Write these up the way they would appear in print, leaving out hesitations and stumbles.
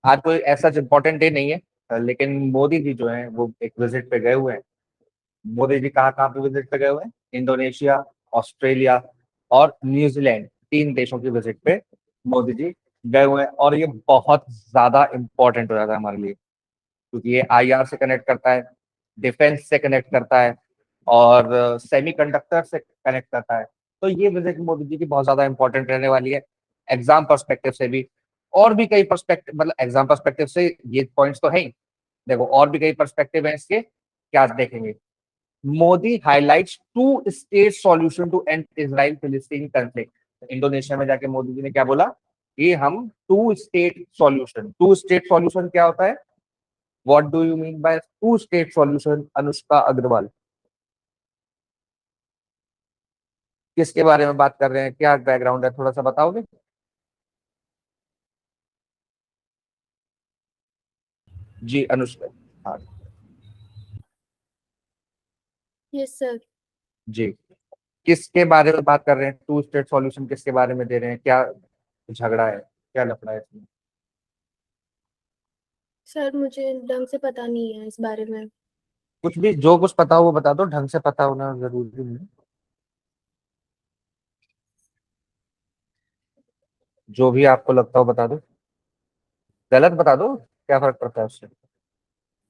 आज कोई ऐसा इम्पोर्टेंट डे नहीं है, लेकिन मोदी जी जो है वो एक विजिट पे गए हुए हैं। मोदी जी कहाँ कहाँ पे विजिट पे गए हुए हैं? इंडोनेशिया, ऑस्ट्रेलिया और न्यूजीलैंड, 3 देशों की विजिट पे मोदी जी गए हुए हैं। और ये बहुत ज्यादा इंपॉर्टेंट हो जाता है हमारे लिए, क्योंकि ये आईआर से कनेक्ट करता है, डिफेंस से कनेक्ट करता है और सेमीकंडक्टर से कनेक्ट करता है। तो ये विजिट मोदी जी की बहुत ज्यादा इंपॉर्टेंट रहने वाली है, एग्जाम पर्सपेक्टिव से भी। और भी कई पर्सपेक्टिव, मतलब एग्जाम पर्सपेक्टिव से ये पॉइंट्स तो है ही। देखो और भी कई पर्सपेक्टिव है इसके, क्या देखेंगे। Modi highlights two state solution to end Israel Palestine conflict. Indonesia में जाके मोदी जी ने क्या बोला कि हम टू स्टेट सॉल्यूशन क्या होता है, what do you mean by two state solution, Anushka Agarwal? किसके बारे में बात कर रहे हैं, क्या बैकग्राउंड है, थोड़ा सा बताओगे? जी अनुष्का। हाँ यस सर। जी, किसके बारे में बात कर रहे हैं, टू स्टेट सॉल्यूशन किसके बारे में दे रहे हैं, क्या झगड़ा है, क्या लफड़ा है इसमें? सर मुझे ढंग से पता नहीं है इस बारे में। कुछ भी, जो कुछ पता हो वो बता दो, ढंग से पता होना जरूरी नहीं है। जो भी आपको लगता हो बता दो, गलत बता दो, क्या फर्क पड़ता है उससे।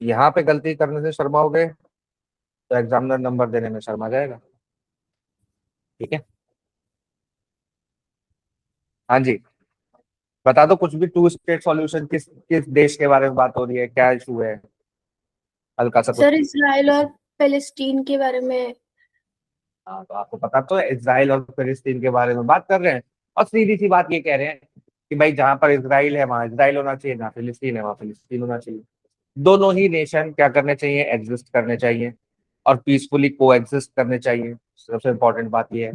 यहाँ पे गलती करने से शर्माओगे तो एग्जामिनर नंबर देने में शर्मा जाएगा। ठीक है, हाँ जी, बता दो कुछ भी, टू स्टेट सॉल्यूशन किस किस देश के बारे में बात हो रही है, क्या इशू है, हल्का सा कुछ। सर इसराइल और फिलिस्तीन के बारे में। हाँ तो आपको पता तो है, इसराइल और फिलिस्तीन के बारे में बात कर रहे हैं। और सीधी सी बात ये कह रहे हैं कि भाई जहां पर इसराइल है वहां इसराइल होना चाहिए, जहाँ फिलिस्तीन है वहां फिलिस्तीन होना चाहिए। दोनों ही नेशन क्या करने चाहिए, एग्जिस्ट करने चाहिए और पीसफुली को एग्जिस्ट करने चाहिए। सबसे इंपॉर्टेंट बात ये है।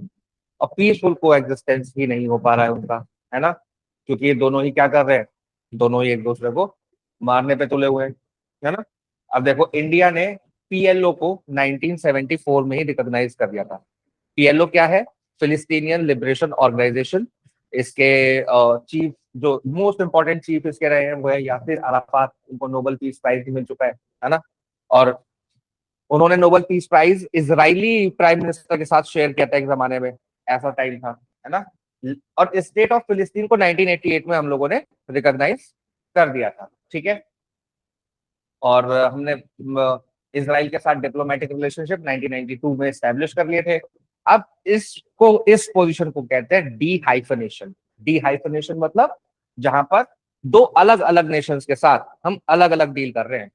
और पीसफुल को एग्जिस्टेंस ही नहीं हो पा रहा है उनका, है ना, क्योंकि ये दोनों ही क्या कर रहे हैं, दोनों ही एक दूसरे को मारने पे तुले हुए हैं, है ना। अब देखो इंडिया ने पीएलओ को 1974 में ही रिकॉग्नाइज कर दिया था। पीएलओ क्या है? Palestinian liberation organisation. इसके चीफ, जो मोस्ट इंपॉर्टेंट चीफ इसके रहे हैं वो है यासिर अराफात, उनको नोबेल पीस प्राइज भी मिल चुका है ना। और उन्होंने Nobel peace prize Israeli prime minister के साथ शेयर किया था एक जमाने में, ऐसा टाइम था, है ना। और स्टेट ऑफ फिलिस्तीन को 1988 में हम लोगों ने रिकॉग्नाइज कर दिया था, ठीक है। और हमने इसराइल के साथ डिप्लोमेटिक रिलेशनशिप 1992 में स्टैब्लिश कर लिए थे। अब इस पोजीशन को कहते हैं डी हाइफनेशन। डी हाइफनेशन मतलब जहां पर दो अलग अलग नेशंस के साथ हम अलग अलग डील कर रहे हैं।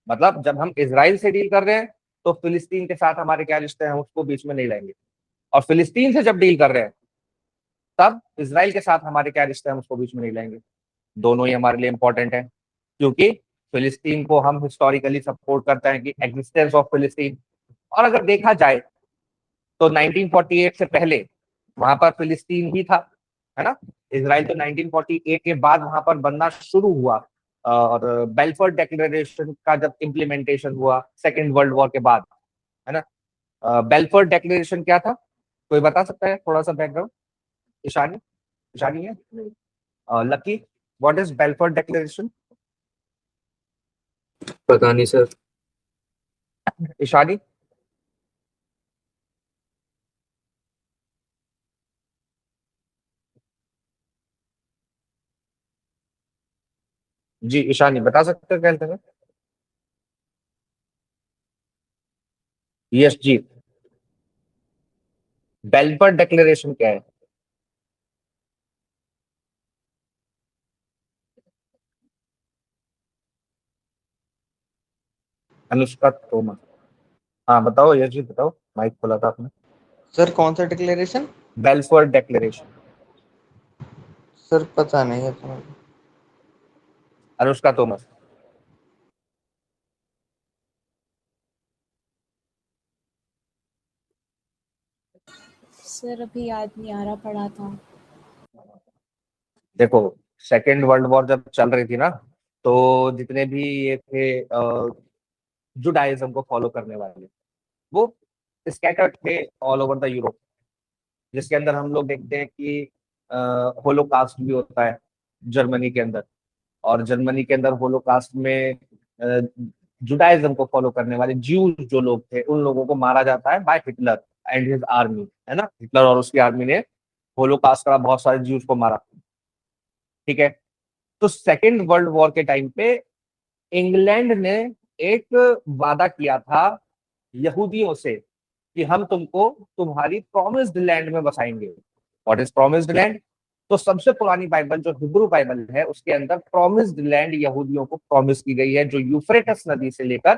मतलब जब हम इसराइल से डील कर रहे हैं तो फिलिस्तीन के साथ हमारे क्या रिश्ते हैं, हम उसको बीच में नहीं लाएंगे। और फिलिस्तीन से जब डील कर रहे हैं तब इसराइल के साथ हमारे क्या रिश्ते हैं, हम उसको बीच में नहीं लाएंगे। दोनों ही हमारे लिए इंपॉर्टेंट है, क्योंकि फिलिस्तीन को हम हिस्टोरिकली सपोर्ट करते हैं कि एग्जिस्टेंस ऑफ फिलिस्तीन। और अगर देखा जाए तो 1948 से पहले वहां पर फिलिस्तीन ही था, है ना। इसराइल तो 1948 के बाद वहां पर बनना शुरू हुआ। और बेल्फोर डिक्लेरेशन का जब इम्प्लीमेंटेशन हुआ सेकेंड वर्ल्ड वॉर के बाद, है ना। बेल्फोर डिक्लेरेशन क्या था, कोई बता सकता है थोड़ा सा बैकग्राउंड? ईशानी, ईशानी है, lucky, what is Balfour declaration? पता नहीं सर। ईशानी। जी ईशानी बता सकते हो क्या है? यस जी, बेल्फोर डिक्लेरेशन क्या है? अनुष्का तोमर, हाँ बताओ, यस जी बताओ, माइक खोला था आपने। सर कौन सा डिक्लेरेशन? Balfour declaration. सर पता नहीं है तो। अनुष्का तोमर। सर अभी याद नहीं आ रहा, पढ़ा था। देखो सेकेंड वर्ल्ड वॉर जब चल रही थी ना, तो जितने भी ये थे जुडाइज्म को फॉलो करने वाले, वो स्कैटर्ड थे ऑल ओवर द यूरोप। जिसके अंदर हम लोग देखते हैं कि होलोकास्ट भी होता है जर्मनी के अंदर। और जर्मनी के अंदर होलोकास्ट में जुडाइज्म को फॉलो करने वाले ज्यूज जो लोग थे उन लोगों को मारा जाता है by Hitler and his army, है ना। हिटलर और उसकी आर्मी ने होलोकास्ट करा, बहुत सारे ज्यूज को मारा, ठीक है। तो सेकेंड वर्ल्ड वॉर के टाइम पे इंग्लैंड ने एक वादा किया था यहूदियों से कि हम तुमको तुम्हारी प्रॉमिस्ड लैंड में बसाएंगे। What is promised land? तो सबसे पुरानी बाइबल जो हिब्रू बाइबल है उसके अंदर प्रॉमिस्ड लैंड यहूदियों को प्रॉमिस की गई है, जो यूफ्रेटस नदी से लेकर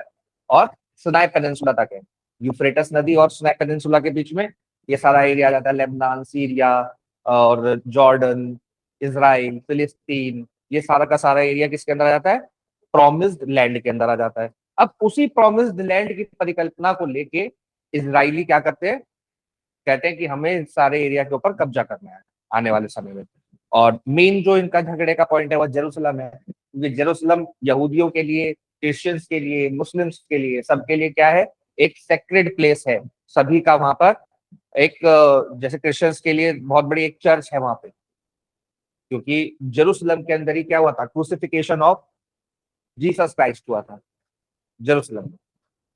और सिनाई पेनिनसुला तक है। यूफ्रेटस नदी और सिनाई पेनिनसुला के बीच में ये सारा एरिया आ जाता है, लेबनान, सीरिया और जॉर्डन, इजराइल, फिलिस्तीन, ये सारा का सारा एरिया किसके अंदर आ जाता है? प्रॉमिस्ड लैंड के अंदर आ जाता है। अब उसी प्रॉमिस्ड लैंड की परिकल्पना को लेके इजराइली क्या करते हैं, कहते हैं कि हमें इस सारे एरिया के ऊपर कब्जा करना है आने वाले समय में। और मेन जो इनका झगड़े का पॉइंट है वो जेरूसलम है, क्योंकि जेरूसलम यहूदियों के लिए, क्रिश्चियंस के लिए, मुस्लिम्स के लिए, सबके लिए क्या है? एक सेक्रेड प्लेस है। सभी का वहां पर एक जैसे क्रिश्चियंस के लिए बहुत बड़ी एक चर्च है वहां पे, क्योंकि जेरूसलम के अंदर ही क्या हुआ था? क्रूसिफिकेशन ऑफ जीसस क्राइस्ट हुआ था जेरूसलम में,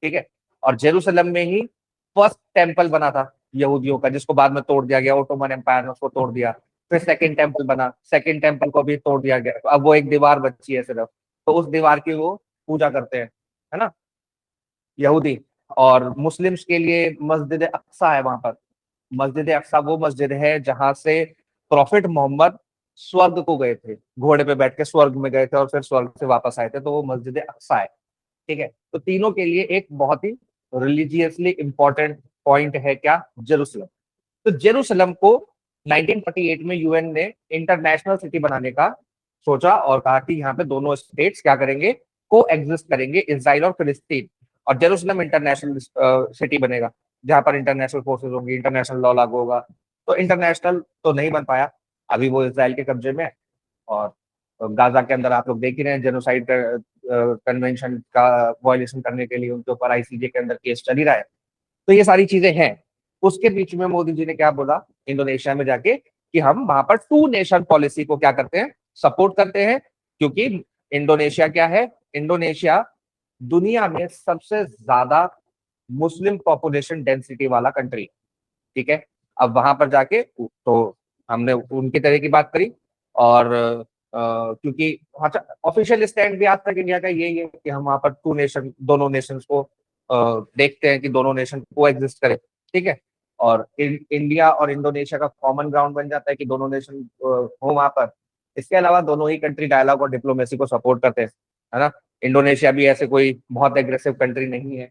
ठीक है। और जेरूसलम में ही फर्स्ट टेम्पल बना था यहूदियों का, जिसको बाद में तोड़ दिया गया, ओटोमन एम्पायर ने उसको तोड़ दिया। फिर सेकंड टेम्पल बना, सेकंड टेम्पल को भी तोड़ दिया गया, अब वो एक दीवार बची है सिर्फ, तो उस दीवार की वो पूजा करते हैं, है ना, यहूदी। और मुस्लिम्स के लिए मस्जिद अक्सा है वहां पर। मस्जिद अक्सा वो मस्जिद है जहां से प्रॉफिट मोहम्मद स्वर्ग को गए थे, घोड़े पे बैठ के स्वर्ग में गए थे और फिर स्वर्ग से वापस आए थे, तो वो मस्जिद अक्सा है, ठीक है। तो तीनों के लिए एक बहुत ही रिलीजियसली इंपॉर्टेंट पॉइंट है क्या? जेरूसलम। तो जेरूसलम को 1948 में यूएन ने इंटरनेशनल सिटी बनाने का सोचा और कहा कि यहाँ पे दोनों स्टेट्स क्या करेंगे? को एग्जिस्ट करेंगे, इसराइल और फिलिस्तीन। और जेरूसलम इंटरनेशनल सिटी बनेगा जहां पर इंटरनेशनल फोर्सेज होंगी, इंटरनेशनल लॉ लागू होगा। तो इंटरनेशनल तो नहीं बन पाया, अभी वो इसराइल के कब्जे में है। और गाजा के अंदर आप लोग देख ही रहे हैं, जेनोसाइड कन्वेंशन का वायलेशन करने के लिए उनके ऊपर आईसीजे के अंदर केस चल ही रहा है। तो ये सारी चीजें हैं। उसके बीच में मोदी जी ने क्या बोला इंडोनेशिया में जाके, कि हम वहां पर टू नेशन पॉलिसी को क्या करते हैं? सपोर्ट करते हैं। क्योंकि इंडोनेशिया क्या है? इंडोनेशिया दुनिया में सबसे ज्यादा मुस्लिम पॉपुलेशन डेंसिटी वाला कंट्री, ठीक है। अब वहां पर जाके तो हमने उनकी तरह की बात करी। और क्योंकि अच्छा, ऑफिशियल स्टैंड भी आज तक इंडिया का यही है कि हम वहां पर टू नेशन, दोनों नेशंस को देखते हैं कि दोनों नेशन को एग्जिस्ट करे, ठीक है। और इंडिया और इंडोनेशिया का कॉमन ग्राउंड बन जाता है कि दोनों नेशन हो वहां पर। इसके अलावा दोनों ही कंट्री डायलॉग और डिप्लोमेसी को सपोर्ट करते हैं, है ना। इंडोनेशिया भी ऐसे कोई बहुत एग्रेसिव कंट्री नहीं है,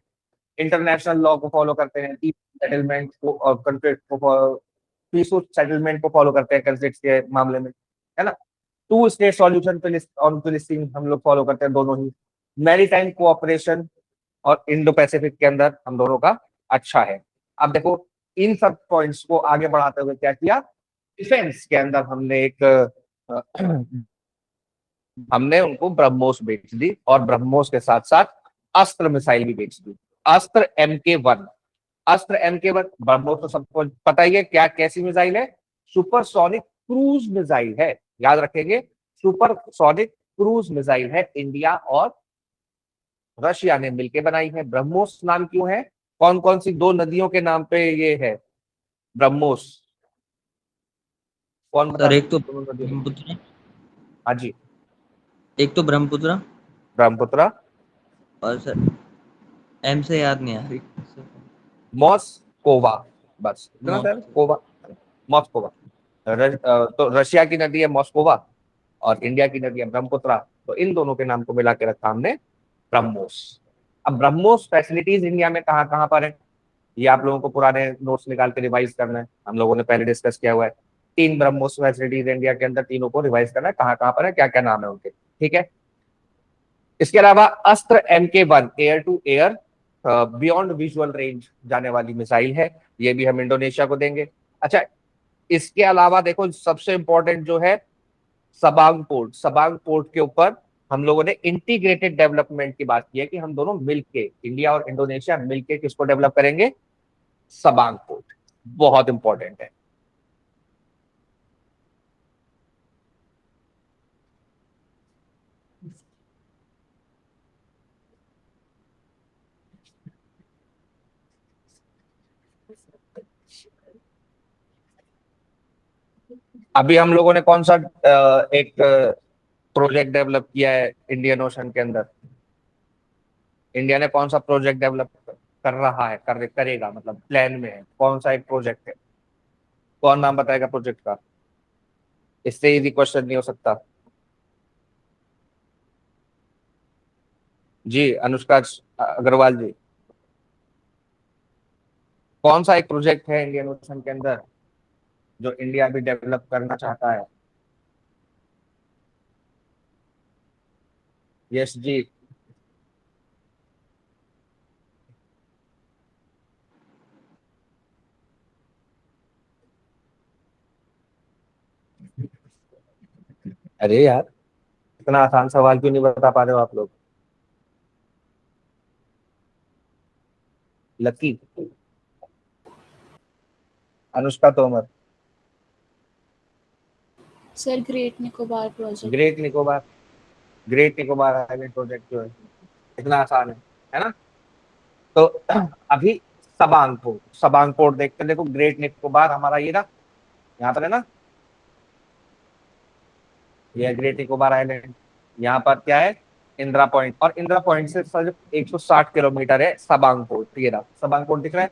इंटरनेशनल लॉ को फॉलो करते हैं, सेटलमेंट को और कॉन्फ्लिक्ट को, पीसफुल सेटलमेंट को फॉलो करते हैं कॉन्फ्लिक्ट के मामले में, है ना। टू स्टेट सॉल्यूशन ऑन फिलिस्तीन हम लोग फॉलो करते हैं दोनों ही। मैरीटाइम कोऑपरेशन और इंडो पैसिफिक के अंदर हम दोनों का अच्छा है। अब देखो इन सब पॉइंट्स को आगे बढ़ाते हुए क्या किया? डिफेंस के अंदर हमने एक हमने उनको ब्रह्मोस बेच दी और ब्रह्मोस के साथ साथ अस्त्र मिसाइल भी बेच दी। अस्त्र MK1, अस्त्र MK1 ब्रह्मोस तो सबको पता ही है क्या, कैसी मिसाइल है? सुपरसोनिक क्रूज मिसाइल है, याद रखेंगे, सुपरसोनिक क्रूज मिसाइल है। इंडिया और रशिया ने मिलकर बनाई है। ब्रह्मोस नाम क्यों है? कौन कौन सी दो नदियों के नाम पे ये है ब्रह्मोस? कौन बता सर एक तो सकते दोनों नदियों? ब्रह्मपुत्र, हाँ जी, एक तो ब्रह्मपुत्र, ब्रह्मपुत्र, और सर एम से याद नहीं आ रही सर। मॉस्कोवा, बस इतना सर, मॉस्को। कोवा, मॉस्कोवा। तो रशिया की नदी है मॉस्कोवा और इंडिया की नदी है ब्रह्मपुत्रा, तो इन दोनों के नाम को मिला के रखा हमने ब्रह्मोस। अब ब्रह्मोस फैसिलिटीज इंडिया में कहाँ कहाँ पर है, ये आप लोगों को पुराने नोट्स निकाल के रिवाइज करना है। हम लोगों ने पहले डिस्कस किया हुआ है, 3 ब्रह्मोस फैसिलिटीज इंडिया के अंदर, तीनों को रिवाइज करना है कहाँ कहाँ पर है, क्या क्या नाम है उनके, ठीक है। इसके अलावा Astra MK1 air to air beyond visual range जाने वाली मिसाइल है, ये भी हम इंडोनेशिया को देंगे। अच्छा, इसके अलावा देखो सबसे इंपॉर्टेंट जो है सबांग पोर्ट, सबांग पोर्ट के ऊपर हम लोगों ने इंटीग्रेटेड डेवलपमेंट की बात की है कि हम दोनों मिलके, इंडिया और इंडोनेशिया मिलके किसको डेवलप करेंगे? सबांग पोर्ट, बहुत इंपॉर्टेंट है। अभी हम लोगों ने कौन सा एक प्रोजेक्ट डेवलप किया है इंडियन ओशन के अंदर? इंडिया ने कौन सा प्रोजेक्ट डेवलप कर रहा है, करेगा, मतलब प्लान में है, कौन सा एक प्रोजेक्ट है? कौन नाम बताएगा प्रोजेक्ट का? इससे इजी क्वेश्चन नहीं हो सकता। जी अनुष्का अग्रवाल जी, कौन सा एक प्रोजेक्ट है इंडियन ओशन के अंदर जो इंडिया भी डेवलप करना चाहता है? यस जी। अरे यार, इतना आसान सवाल क्यों नहीं बता पा रहे हो आप लोग? Lucky, Anushka Tomar. Sir great Nicobar project. Great Nicobar, great Nicobar island project जो है, इतना आसान है ना? तो अभी सबांग पोर्ट, सबांग पोर्ट देखते, देखो ग्रेट निकोबार हमारा ये ना, यहाँ पर है ना, ये है ग्रेट निकोबार आइलैंड। यहाँ पर क्या है? इंदिरा पॉइंट, और इंदिरा पॉइंट से सिर्फ 160 किलोमीटर है सबांग पोर्ट। ये रहा सबांग पोर्ट, दिख रहा है?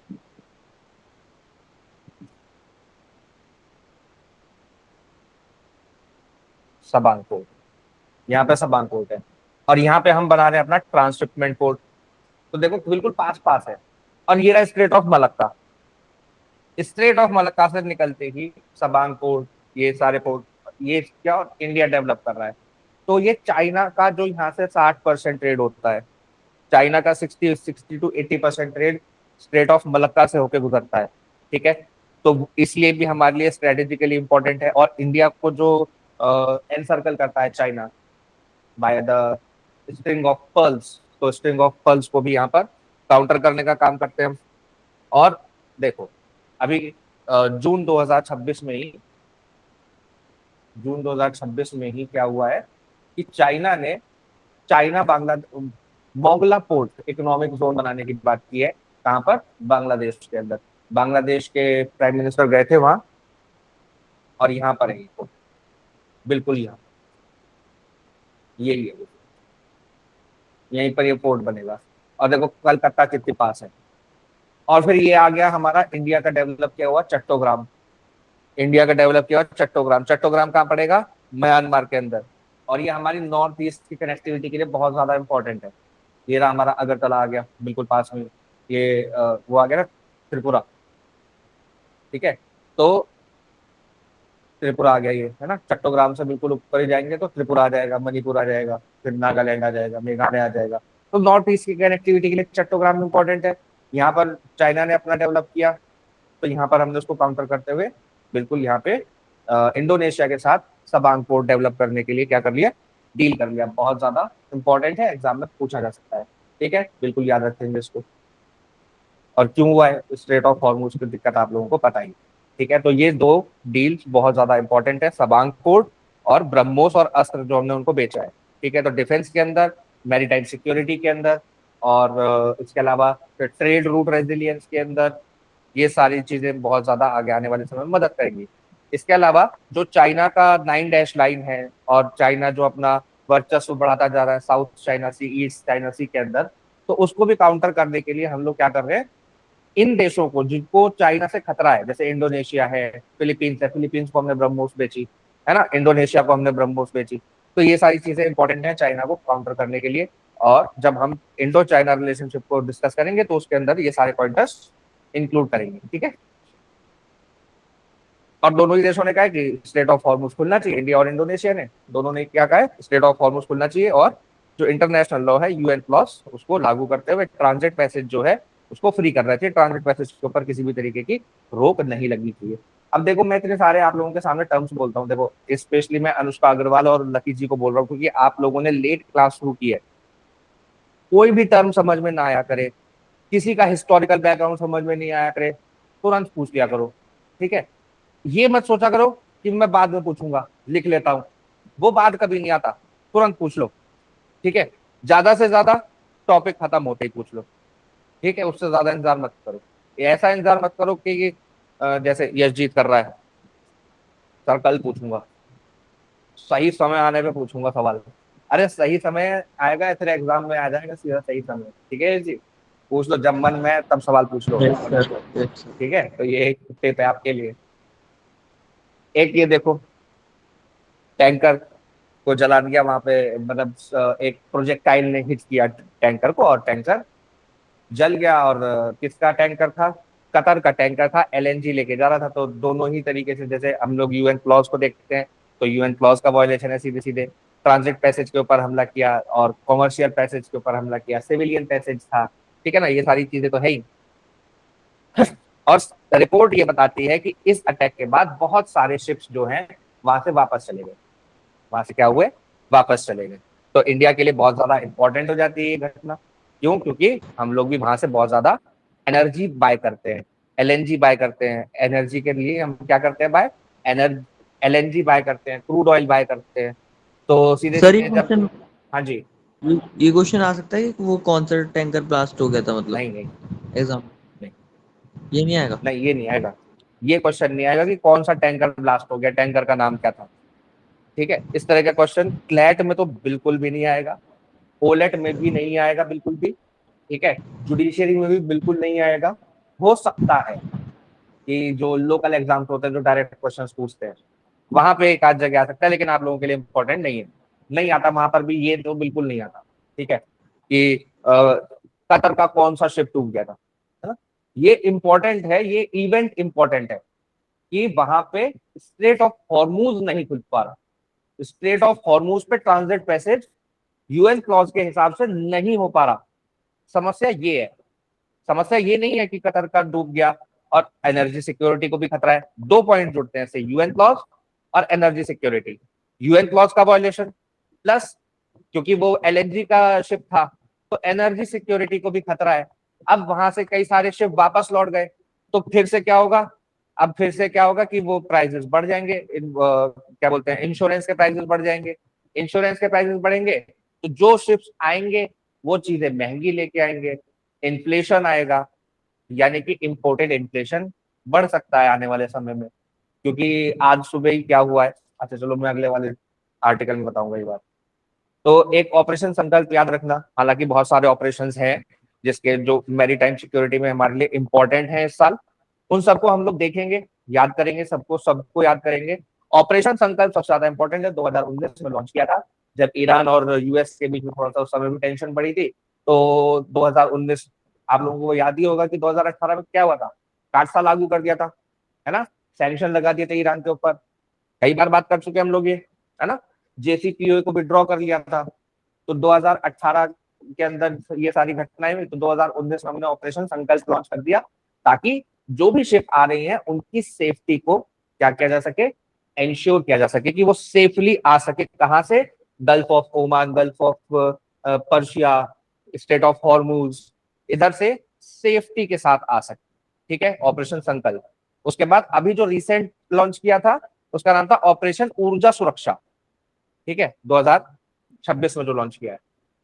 सबांग पोर्ट, यहाँ पे सबांग पोर्ट है, और यहाँ पे हम बना रहे हैं अपना ट्रांसशिपमेंट पोर्ट। तो देखो बिल्कुल पास पास है। और ये रहा straight of Malacca, straight of Malacca से निकलते ही सबांग पोर्ट, ये सारे पोर्ट, ये क्या इंडिया डेवलप कर रहा है। तो ये चाइना का जो यहाँ से 60% ट्रेड होता है, चाइना का 60 to 80% trade straight of Malacca से होकर गुजरता है। ठीक है, तो इसलिए भी हमारे लिए स्ट्रेटेजिकली इंपॉर्टेंट है। और इंडिया को जो एनसर्कल करता है China by the string of pearls, तो स्ट्रिंग ऑफ पर्ल्स को भी यहाँ पर काउंटर करने का काम करते हैं हम। और देखो अभी जून 2026 में ही, जून 2026 में ही क्या हुआ है कि चाइना ने China Bangla Mongla port economic zone बनाने की बात की है। कहाँ पर? बांग्लादेश के अंदर। बांग्लादेश के प्राइम मिनिस्टर गए थे वहां, और यहाँ पर है ये पोर्ट, बिल्कुल यहाँ, यही है वो, यहीं पर ये पोर्ट बनेगा। और देखो कलकत्ता कितनी पास है। और फिर ये आ गया हमारा इंडिया का डेवलप किया हुआ चट्टोग्राम, इंडिया का डेवलप किया हुआ चट्टोग्राम। चट्टोग्राम कहाँ पड़ेगा? म्यांमार के अंदर। और ये हमारी नॉर्थ ईस्ट की कनेक्टिविटी के लिए बहुत ज्यादा इंपॉर्टेंट है। ये रहा हमारा अगरतला आ गया बिल्कुल पास में, ये वो आ गया ना त्रिपुरा। ठीक है, तो त्रिपुरा आ गया ये, है ना? चट्टोग्राम से बिल्कुल ऊपर ही जाएंगे तो त्रिपुरा आ जाएगा, मणिपुर आ जाएगा, फिर नागालैंड आ जाएगा, मेघालय आ जाएगा। तो नॉर्थ ईस्ट की कनेक्टिविटी के लिए चट्टोग्राम इंपॉर्टेंट है। यहाँ पर चाइना ने अपना डेवलप किया, तो यहाँ पर हमने उसको काउंटर करते हुए बिल्कुल यहाँ पे इंडोनेशिया के साथ सबांग पोर्ट डेवलप करने के लिए क्या कर लिया? डील कर लिया। बहुत ज्यादा इंपॉर्टेंट है, एग्जाम में पूछा जा सकता है। ठीक है, बिल्कुल याद रखेंगे इसको। और क्यों हुआ है स्ट्रेट ऑफ हॉर्मुज की दिक्कत आप लोगों को पता ही। ठीक है, तो ये दो डील्स बहुत ज्यादा इंपॉर्टेंट है, सबांग पोर्ट और ब्रह्मोस और अस्त्र जो हमने उनको बेचा है। ठीक है, तो डिफेंस के अंदर, मैरीटाइम सिक्योरिटी के अंदर, और इसके अलावा ट्रेड रूट रेजिलियंस के अंदर, ये सारी चीजें बहुत ज्यादा आगे आने वाले समय में मदद करेंगी। इसके अलावा जो चाइना का 9 डैश लाइन है, और चाइना जो अपना वर्चस्व बढ़ाता जा रहा है साउथ चाइना सी, ईस्ट चाइना सी के अंदर, तो उसको भी काउंटर करने के लिए हम लोग क्या कर रहे हैं? इन देशों को जिनको चाइना से खतरा है, जैसे इंडोनेशिया है, फिलीपींस है, फिलीपींस को हमने ब्रह्मोस बेची, है ना, इंडोनेशिया को हमने ब्रह्मोस बेची। तो ये सारी चीजें इंपॉर्टेंट है चाइना को काउंटर करने के लिए। और जब हम इंडो चाइना रिलेशनशिप को डिस्कस करेंगे तो उसके अंदर ये सारे पॉइंटर्स इंक्लूड करेंगे। ठीक है, और दोनों ही देशों ने कहा है कि स्ट्रेट ऑफ हॉर्मुज खुलना चाहिए, इंडिया और इंडोनेशिया ने, दोनों ने क्या कहा है? स्ट्रेट ऑफ हॉर्मुज खुलना चाहिए, और जो इंटरनेशनल लॉ है यूएन क्लॉज, उसको लागू करते हुए ट्रांजिट पैसेज जो है उसको फ्री कर रहे थे। ट्रांजिट पैसेज के ऊपर किसी भी तरीके की रोक नहीं लगनी चाहिए। अब देखो मैं इतने सारे आप लोगों के सामने टर्म्स बोलता हूँ, देखो स्पेशली मैं अनुष्का अग्रवाल और लकी जी को बोल रहा हूँ, क्योंकि आप लोगों ने लेट क्लास शुरू की है। कोई भी टर्म समझ में ना आया करे, किसी का हिस्टोरिकल बैकग्राउंड समझ में नहीं आया करे, तुरंत पूछ लिया करो। ठीक है, ये मत सोचा करो कि मैं बाद में पूछूंगा, लिख लेता हूं, वो बात कभी नहीं आता, तुरंत पूछ लो। ठीक है, ज्यादा से ज्यादा टॉपिक खत्म होते ही पूछ लो। ठीक है, उससे ज्यादा इंतजार मत करो। ऐसा इंतजार मत करो कि जैसे यशजीत कर रहा है, सर कल पूछूंगा, सही समय आने पे पूछूंगा सवाल। अरे सही समय आएगा, फिर एग्जाम में आ जाएगा सीधा सही समय, ठीक है जी। पूछ लो जब मन में तब सवाल पूछ लो, यस सर, यस सर। ठीक है। तो ये एक टिप है आपके लिए। एक ये देखो, टैंकर को जला दिया वहां पे, मतलब एक प्रोजेक्टाइल ने हिट किया टैंकर को और टैंकर जल गया। और किसका टैंकर था? कतर का टैंकर था, एलएनजी लेके जा रहा था। तो दोनों ही तरीके से, जैसे हम लोग यूएन क्लॉज को देखते हैं, तो यूएन क्लॉज का वायलेशन है सीधे सीधे। ट्रांजिट पैसेज के ऊपर हमला किया और कॉमर्शियल पैसेज के ऊपर हमला किया, सिविलियन पैसेज था, ठीक है ना। ये सारी चीजें तो है ही। और रिपोर्ट ये बताती है कि इस अटैक के बाद बहुत सारे शिप्स जो हैं वहां से वापस चले गए। वहां से क्या हुए? वापस चले गए। तो इंडिया के लिए बहुत ज्यादा इंपॉर्टेंट हो जाती है ये घटना। क्यों? क्योंकि हम लोग भी वहां से बहुत ज्यादा एनर्जी बाय करते हैं, एलएनजी बाय करते हैं। एनर्जी के लिए हम क्या करते हैं? बाय एनर्जी, एलएनजी बाय करते हैं, क्रूड ऑयल बाय करते हैं। तो सीधे सर ये सीधे जब, क्वेश्चन हाँ जी, ये क्वेश्चन आ सकता है कि वो कौन सा टैंकर ब्लास्ट हो गया था, मतलब नहीं नहीं एग्जाम, नहीं ये नहीं आएगा। नहीं, ये नहीं आएगा। ये क्वेश्चन नहीं आएगा कि कौन सा टैंकर ब्लास्ट हो गया, टैंकर का नाम क्या था, ठीक है। इस तरह का क्वेश्चन क्लैट में तो बिल्कुल भी नहीं आएगा, ओलेट में भी नहीं आएगा बिल्कुल भी, ठीक है। जुडिशियरी में भी बिल्कुल नहीं आएगा। हो सकता है कि जो लोकल एग्जाम्स होते हैं, जो डायरेक्ट क्वेश्चन पूछते हैं, वहां पे एक आध जगह आ सकता है, लेकिन आप लोगों के लिए इंपॉर्टेंट नहीं है। नहीं आता वहां पर भी, ये तो बिल्कुल नहीं आता, ठीक है। कि कतर का कौन सा शिप डूब गया था, है ना? ये इंपॉर्टेंट है, ये इवेंट इंपॉर्टेंट है कि वहां पे स्ट्रेट ऑफ हॉर्मूज नहीं खुल पा रहा। स्ट्रेट ऑफ हॉर्मूज पे ट्रांजिट पैसेज यूएन क्लॉज के हिसाब से नहीं हो पा रहा। समस्या ये है। समस्या ये नहीं है कि कतर का डूब गया और एनर्जी सिक्योरिटी को भी खतरा है। दो पॉइंट जुड़ते हैं, यूएन क्लॉज और एनर्जी सिक्योरिटी। यूएन क्लॉज का वायलेशन प्लस, क्योंकि वो एलएनजी का शिप था, तो एनर्जी सिक्योरिटी को भी खतरा है। अब वहां से कई सारे शिप वापस लौट गए, तो फिर से क्या होगा? अब फिर से क्या होगा कि वो प्राइसेस बढ़ जाएंगे, क्या बोलते हैं, इंश्योरेंस के प्राइसेस बढ़ जाएंगे। इंश्योरेंस के प्राइसेस बढ़ेंगे तो जो शिप्स आएंगे वो चीजें महंगी लेके आएंगे, इन्फ्लेशन आएगा, यानी कि इंपोर्टेड इन्फ्लेशन बढ़ सकता है आने वाले समय में। क्योंकि आज सुबह ही क्या हुआ है, अच्छा चलो मैं अगले वाले आर्टिकल में बताऊंगा ये बात। तो एक ऑपरेशन संकल्प याद रखना, हालांकि बहुत सारे ऑपरेशन हैं जिसके जो मैरीटाइम सिक्योरिटी में हमारे लिए इंपॉर्टेंट है इस साल, उन सबको हम लोग देखेंगे, याद करेंगे, सबको सबको याद करेंगे। ऑपरेशन संकल्प सबसे ज्यादा इंपॉर्टेंट है, 2019 में लॉन्च किया था, जब ईरान और यूएस के बीच में थोड़ा सा उस समय भी टेंशन बढ़ी थी। तो 2019, आप लोगों को याद ही होगा कि 2018 में क्या हुआ था, काटसा लागू कर दिया था, है ना। सैंक्शन लगा दिए थे ईरान के ऊपर, कई बार बात कर चुके हम लोग ये, है ना। जेसीपीओए को विड्रॉ कर लिया था। तो 2018 के अंदर ये सारी घटनाएं हुई, तो 2019 में हमने ऑपरेशन संकल्प लॉन्च कर दिया, ताकि जो भी शिप आ रही हैं उनकी सेफ्टी को क्या किया जा सके, इंश्योर किया जा सके कि वो सेफली आ सके। कहां से? Gulf of Oman, gulf of Persia, state of Hormuz, इधर से सेफ्टी के साथ आ सके, ठीक है। ऑपरेशन संकल्प। उसके बाद अभी जो रिसेंट लॉन्च किया था उसका नाम था ऑपरेशन ऊर्जा सुरक्षा, ठीक है, 2026 में जो लॉन्च किया है,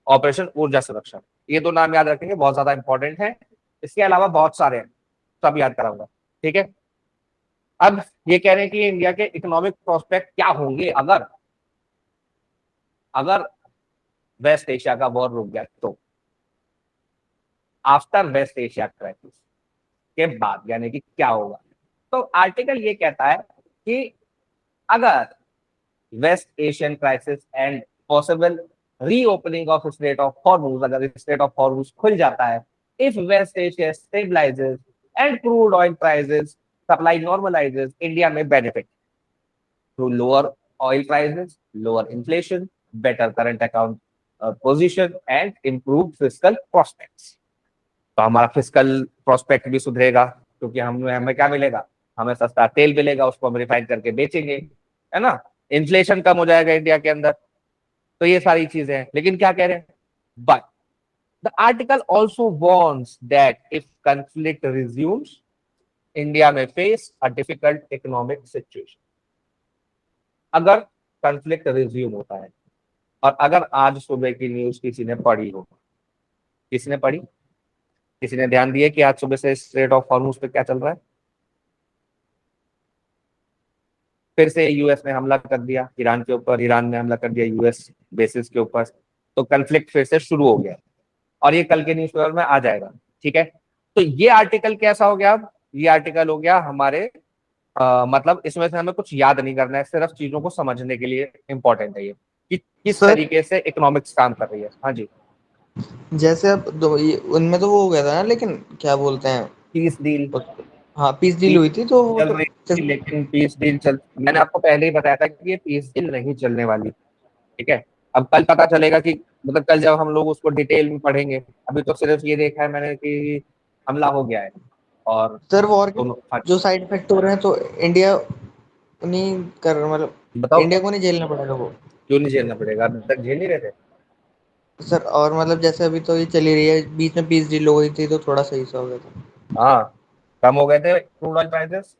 ऑपरेशन ऊर्जा सुरक्षा। ये दो नाम याद रखेंगे, बहुत ज्यादा इंपॉर्टेंट है। इसके अलावा बहुत सारे हैं, सब याद कराऊंगा, ठीक है। अब ये कह रहे हैं कि इंडिया के इकोनॉमिक प्रोस्पेक्ट क्या होंगे अगर अगर वेस्ट एशिया का वॉर रुक गया तो, आफ्टर वेस्ट एशिया क्राइसिस के बाद, यानी कि क्या होगा। तो आर्टिकल ये कहता है कि अगर west Asian crisis and possible reopening of strait of Hormuz, अगर स्ट्रेट ऑफ हॉर्मूज खुल जाता है, if west Asia stabilises and crude oil prices supply normalises, India में benefit through lower oil prices, lower inflation, better current account position and improve fiscal prospects. तो हमारा fiscal prospect भी सुधरेगा, क्योंकि हमें हमें क्या मिलेगा? हमें सस्ता तेल मिलेगा, उसको हम रिफाइन करके बेचेंगे, है ना। इन्फ्लेशन कम हो जाएगा इंडिया के अंदर। तो ये सारी चीजें हैं, लेकिन क्या कह रहे हैं, but the article also warns that if conflict resumes, India में face a difficult economic situation. अगर कंफ्लिक्ट रिज्यूम होता है, और अगर आज सुबह की न्यूज किसी ने पढ़ी हो, किसने पढ़ी? किसी ने ध्यान दिया कि आज सुबह से स्ट्रेट ऑफ हॉर्मूज पे क्या चल रहा है? फिर से यूएस ने हमला कर दिया ईरान के ऊपर, ईरान ने हमला कर दिया यूएस बेसिस के ऊपर, तो कन्फ्लिक्ट फिर से शुरू हो गया और ये कल के न्यूज़पेपर में आ जाएगा। ठीक है, तो ये आर्टिकल कैसा हो गया? अब ये आर्टिकल हो गया हमारे मतलब इसमें से हमें कुछ याद नहीं करना है, सिर्फ चीजों को समझने के लिए इंपॉर्टेंट है ये कि किस सर तरीके से इकोनॉमिक्स काम कर रही है। हाँ जी। जैसे अब उनमें तो वो हो गया था ना, लेकिन क्या बोलते हैं पीस डील हाँ पीस डील हुई थी तो वो चल तो रही थी, लेकिन पीस डील चल, मैंने आपको पहले ही बताया था कि ये पीस डील नहीं चलने वाली। ठीक है, अब कल पता चलेगा कि मतलब कल जब हम लोग उसको डिटेल में पढ़ेंगे, अभी तो सिर्फ ये देखा है मैंने कि हमला हो गया है और सर वॉर के दोनों। हाँ, जो साइड इफेक्ट हो रहे हैं तो इंडिया नहीं कर, मतलब बताओ इंडिया को नहीं झेलना पड़ेगा वो? क्यों नहीं झेलना पड़ेगा? अभी तक झेल नहीं रहे थे। सर और मतलब जैसे अभी तो ये चली रही है, बीच में पीस डील हो गई थी तो थोड़ा सही सा हो गया था। हाँ, कम हो गए थे crude oil prices,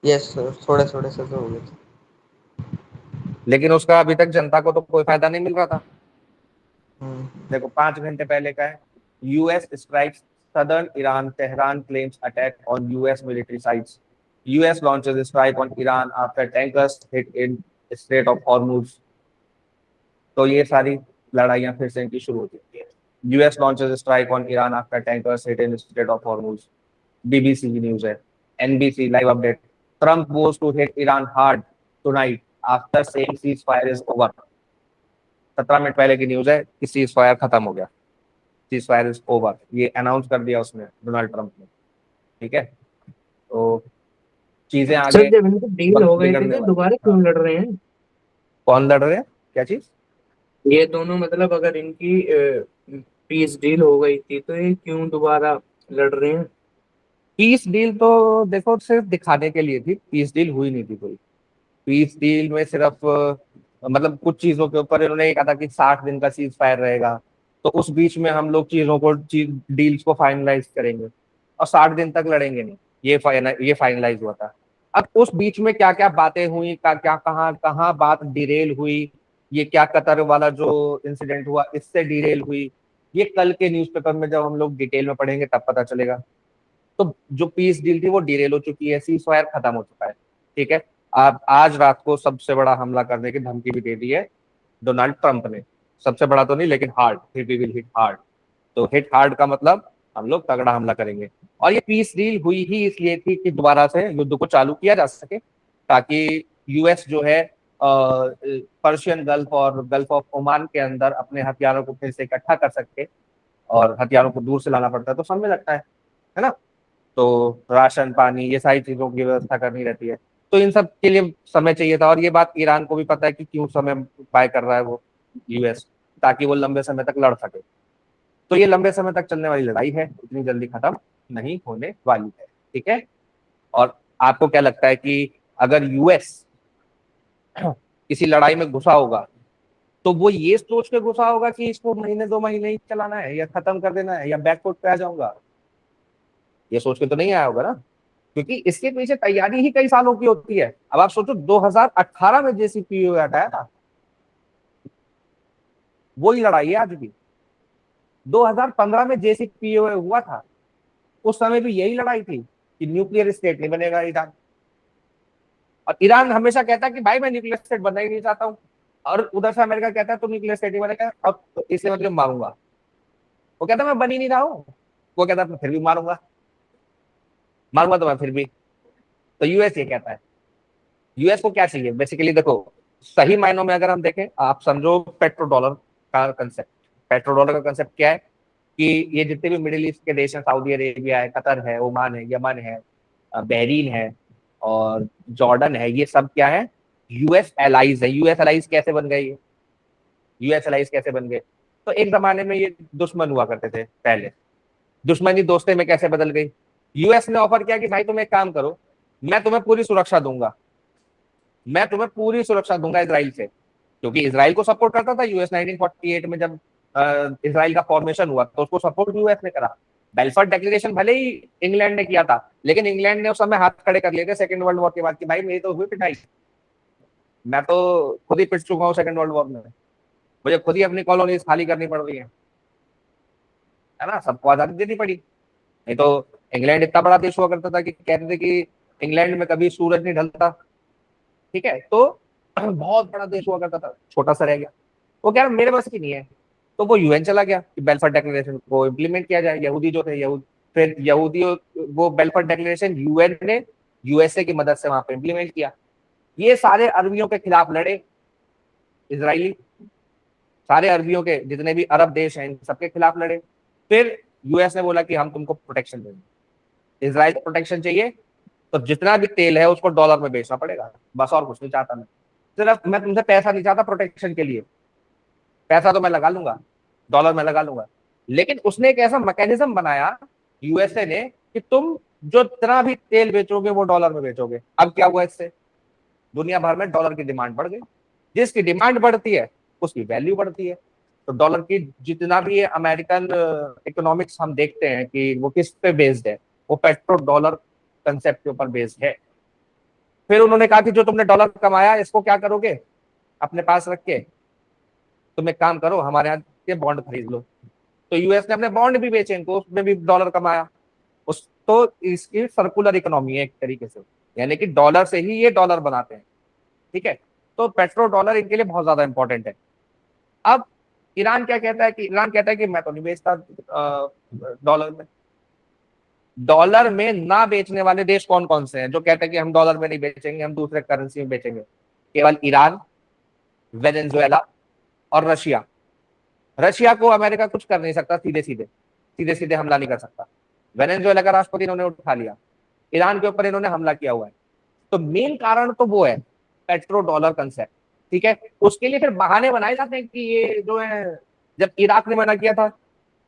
yes sir, थोड़े थोड़े से तो हो गए थे। लेकिन उसका अभी तक जनता को तो कोई फायदा नहीं मिल रहा था। हम्म। देखो 5 घंटे पहले का है, US strikes southern Iran, Tehran claims attack on US military sites, US launches strike on Iran after tankers hit in Strait of Hormuz. तो ये सारी लड़ाइयां फिर से इनकी शुरू हो चुकी है। US launches strike on Iran after tankers hit in Strait of Hormuz, BBC की न्यूज है। NBC live update, Trump goes to hit Iran hard tonight after saying cease fire is over. 17 minute पहले की news है कि cease fire खत्म हो गया, seize fire is over, ये अनाउंस कर दिया उसने, डोनाल्ड ट्रंप ने। ठीक है, तो चीजें सर आगे जब इनकी डील वक्त हो गई थी बिगड़ने तो वाली। दोबारा हाँ, क्यों लड़ रहे हैं? कौन लड़ रहे हैं? क्या चीज? ये दोनों मतलब अगर इनकी पीस डील हो गई थी तो ये क्यों दोबारा लड़ रहे हैं? पीस डील तो देखो सिर्फ दिखाने के लिए थी, पीस डील हुई नहीं थी कोई। पीस डील में सिर्फ मतलब कुछ चीजों के ऊपर इन्होंने ये कहा था कि 60 दिन का सीज फायर रहेगा, तो उस बीच में हम लोग चीजों को डील्स को फाइनलाइज करेंगे और 60 दिन तक लड़ेंगे नहीं, ये फाइनलाइज हुआ था। अब उस बीच में क्या क्या बातें हुई, क्या क्या कहाँ कहाँ बात डिरेल हुई, ये क्या कतर वाला जो इंसिडेंट हुआ इससे डिरेल हुई, ये कल के न्यूज़पेपर में जब हम लोग डिटेल में पढ़ेंगे तब पता चलेगा। तो जो पीस डील थी वो डिरेल हो चुकी है, सीज फायर खत्म हो चुका है। ठीक है, अब आज रात को सबसे बड़ा हमला करने की धमकी भी दे दी है डोनाल्ड ट्रंप ने। सबसे बड़ा तो नहीं, लेकिन hard, hit we will hit hard. तो हिट हार्ड का मतलब हम लोग तगड़ा हमला करेंगे। और ये पीस डील हुई ही इसलिए थी कि दोबारा से युद्ध को चालू किया जा सके, ताकि यूएस जो है पर्शियन गल्फ और गल्फ ऑफ ओमान के अंदर अपने हथियारों को फिर से इकट्ठा कर सके। और हथियारों को दूर से लाना पड़ता है तो समय लगता है ना, तो राशन पानी ये सारी चीजों की व्यवस्था करनी रहती है, तो इन सब के लिए समय चाहिए था। और ये बात ईरान को भी पता है कि क्यों समय बाय कर रहा है वो यूएस, ताकि वो लंबे समय तक लड़ सके। तो ये लंबे समय तक चलने वाली लड़ाई है, इतनी जल्दी खत्म नहीं होने वाली है। ठीक है, और आपको क्या लगता है कि अगर यूएस किसी लड़ाई में घुसा होगा तो वो ये सोच के घुसा होगा कि इसको महीने 2 महीने ही चलाना है या खत्म कर देना है या बैकफुट पे आ जाऊंगा? ये सोच के तो नहीं आया होगा ना, क्योंकि इसके पीछे तैयारी ही कई सालों की होती है। अब आप सोचो 2018 में जेसीपीओए हटाया था, वही लड़ाई है आज भी। 2015 में जेसीपीओए हुआ था, उस समय भी यही लड़ाई थी कि न्यूक्लियर स्टेट नहीं बनेगा ईरान। और ईरान हमेशा कहता है कि भाई मैं न्यूक्लियर स्टेट बनना ही नहीं चाहता हूँ, और उधर से अमेरिका कहता है तो न्यूक्लियर स्टेट ही बनेगा और इसलिए मैं तुझे मारूंगा। वो कहता है मैं बन ही नहीं रहा हूँ, वो कहता है मैं फिर भी मारूंगा, मारूंगा तो मैं फिर भी। तो यूएस ये कहता है, यूएस को क्या चाहिए बेसिकली? देखो सही मायनों में अगर हम देखें, आप समझो पेट्रो डॉलर का कंसेप्ट। पेट्रो डॉलर का कंसेप्ट क्या है कि ये जितने भी मिडिल ईस्ट के देश हैं, सऊदी अरेबिया है, कतर है, ओमान है, यमन है, बहरीन है और जॉर्डन है, ये सब क्या है? यूएस एलाइज है। यूएस एलाइज कैसे बन गए ये? यूएस एलाइज कैसे बन गए? तो एक जमाने में ये दुश्मन हुआ करते थे पहले, दुश्मनी दोस्ती में कैसे बदल गई? यूएस ने ऑफर किया कि भाई तुम एक काम करो, मैं तुम्हें पूरी सुरक्षा दूंगा, मैं तुम्हें पूरी सुरक्षा दूंगा इसराइल से, क्योंकि इसराइल को सपोर्ट करता था यूएस। 1948 में जब इसराइल का फॉर्मेशन हुआ तो उसको सपोर्ट यूएस ने करा। बेल्फोर्ट डिक्लेरेशन भले ही इंग्लैंड ने किया था, लेकिन इंग्लैंड ने उस समय हाथ खड़े कर लिए थे सेकंड वर्ल्ड वॉर के बाद कि भाई मेरी तो हुई पिटाई, मैं तो खुद ही पिट चुका हूँ सेकंड वर्ल्ड वॉर में, मुझे खुद ही अपनी कॉलोनीज खाली करनी पड़ रही है। है ना, सबको आजादी देनी पड़ी। नहीं तो इंग्लैंड इतना बड़ा देश हुआ करता था कि कहते थे कि इंग्लैंड में कभी सूरज नहीं ढलता, ठीक है, तो बहुत बड़ा देश हुआ करता था, छोटा सा रह गया। वो कह रहा मेरे बस की नहीं है, तो वो यूएन चला गया कि बेलफर डिक्लेरेशन को इम्प्लीमेंट किया जाए। यहूदी जो थे, फिर यहूदी, वो बेलफर डिक्लेरेशन यूएन ने यूएसए की मदद से वहां पे इम्प्लीमेंट किया। ये सारे अरबियों के खिलाफ लड़े इसराइली, सारे अरबियों के जितने भी अरब देश हैं इन सबके खिलाफ लड़े। फिर यूएस ने बोला कि हम तुमको प्रोटेक्शन देंगे। इसराइल को प्रोटेक्शन चाहिए तो जितना भी तेल है उसको डॉलर में बेचना पड़ेगा, बस और कुछ नहीं चाहता मैं। सिर्फ मैं तुमसे पैसा नहीं चाहता प्रोटेक्शन के लिए, पैसा तो मैं लगा लूंगा, डॉलर में लगा लूंगा, लेकिन उसने एक ऐसा मैकेनिज्म बनाया यूएसए ने कि तुम जो जितना भी तेल बेचोगे वो डॉलर में बेचोगे। अब क्या हुआ इससे, दुनिया भर में डॉलर की डिमांड बढ़ गई। जिसकी डिमांड बढ़ती है उसकी वैल्यू बढ़ती है। तो डॉलर की जितना भी अमेरिकन इकोनॉमिक्स हम देखते हैं कि वो किस पे बेस्ड है, वो पेट्रो डॉलर कंसेप्ट के ऊपर बेस्ड है। फिर उन्होंने कहा कि जो तुमने डॉलर कमाया इसको क्या करोगे, अपने पास रख के तुम एक काम करो, हमारे यहाँ के बॉन्ड खरीद लो। तो यूएस ने अपने बॉन्ड भी बेचे इनको, उसमें भी डॉलर कमाया। उस तो इसकी सर्कुलर इकोनॉमी है एक तरीके से, यानी कि डॉलर से ही ये डॉलर बनाते हैं, ठीक है। तो पेट्रो डॉलर इनके लिए बहुत ज्यादा इंपॉर्टेंट है। अब ईरान क्या कहता है कि, ईरान कहता है कि मैं तो नहीं बेचता डॉलर में। डॉलर में ना बेचने वाले देश कौन कौन से हैं जो कहते हैं कि हम डॉलर में नहीं बेचेंगे, हम दूसरे करेंसी में बेचेंगे? केवल ईरान, वेनेजुएला और रशिया। रशिया को अमेरिका कुछ कर नहीं सकता, सीधे सीधे हमला नहीं कर सकता। वेनेजुएला का राष्ट्रपति इन्होंने उठा लिया, ईरान के ऊपर इन्होंने हमला किया हुआ है। तो मेन कारण तो वो है पेट्रो डॉलर कंसेप्ट, ठीक है। उसके लिए फिर बहाने बनाए जाते हैं कि ये जो है, जब इराक ने मना किया था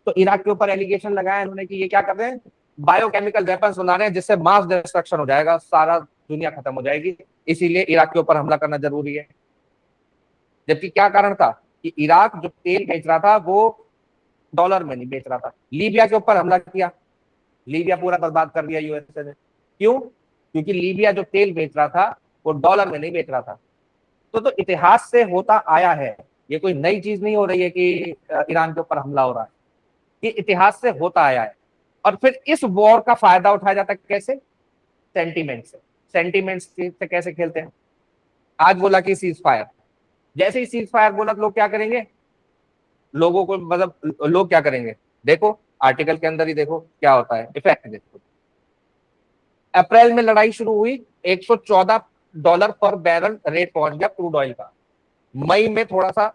तो इराक के ऊपर एलिगेशन लगाया इन्होंने कि ये क्या कर रहे हैं, बायोकेमिकल वेपन्स बना रहे हैं जिससे मास डिस्ट्रक्शन हो जाएगा, सारा दुनिया खत्म हो जाएगी, इसीलिए इराक के ऊपर हमला करना जरूरी है। जबकि क्या कारण था कि इराक जो तेल बेच रहा था वो डॉलर में नहीं बेच रहा था। लीबिया के ऊपर हमला किया, लीबिया पूरा बर्बाद कर दिया यूएसए ने। क्यों? क्योंकि लीबिया जो तेल बेच रहा था वो डॉलर में नहीं बेच रहा था। तो इतिहास से होता आया है, ये कोई नई चीज नहीं हो रही है कि ईरान के ऊपर हमला हो रहा है, ये इतिहास से होता आया है। और फिर इस वॉर का फायदा उठाया जाता है कैसे? सेंटीमेंट से। सेंटीमेंट्स से कैसे खेलते हैं? आज बोला कि सीज फायर, जैसे ही सीज फायर बोला तो लोग क्या करेंगे, लोगों को मतलब लोग क्या करेंगे, देखो आर्टिकल के अंदर ही देखो क्या होता है, इफेक्ट देखो। अप्रैल में लड़ाई शुरू हुई, $114 पर बैरल रेट पहुंच गया क्रूड ऑयल का। मई में थोड़ा सा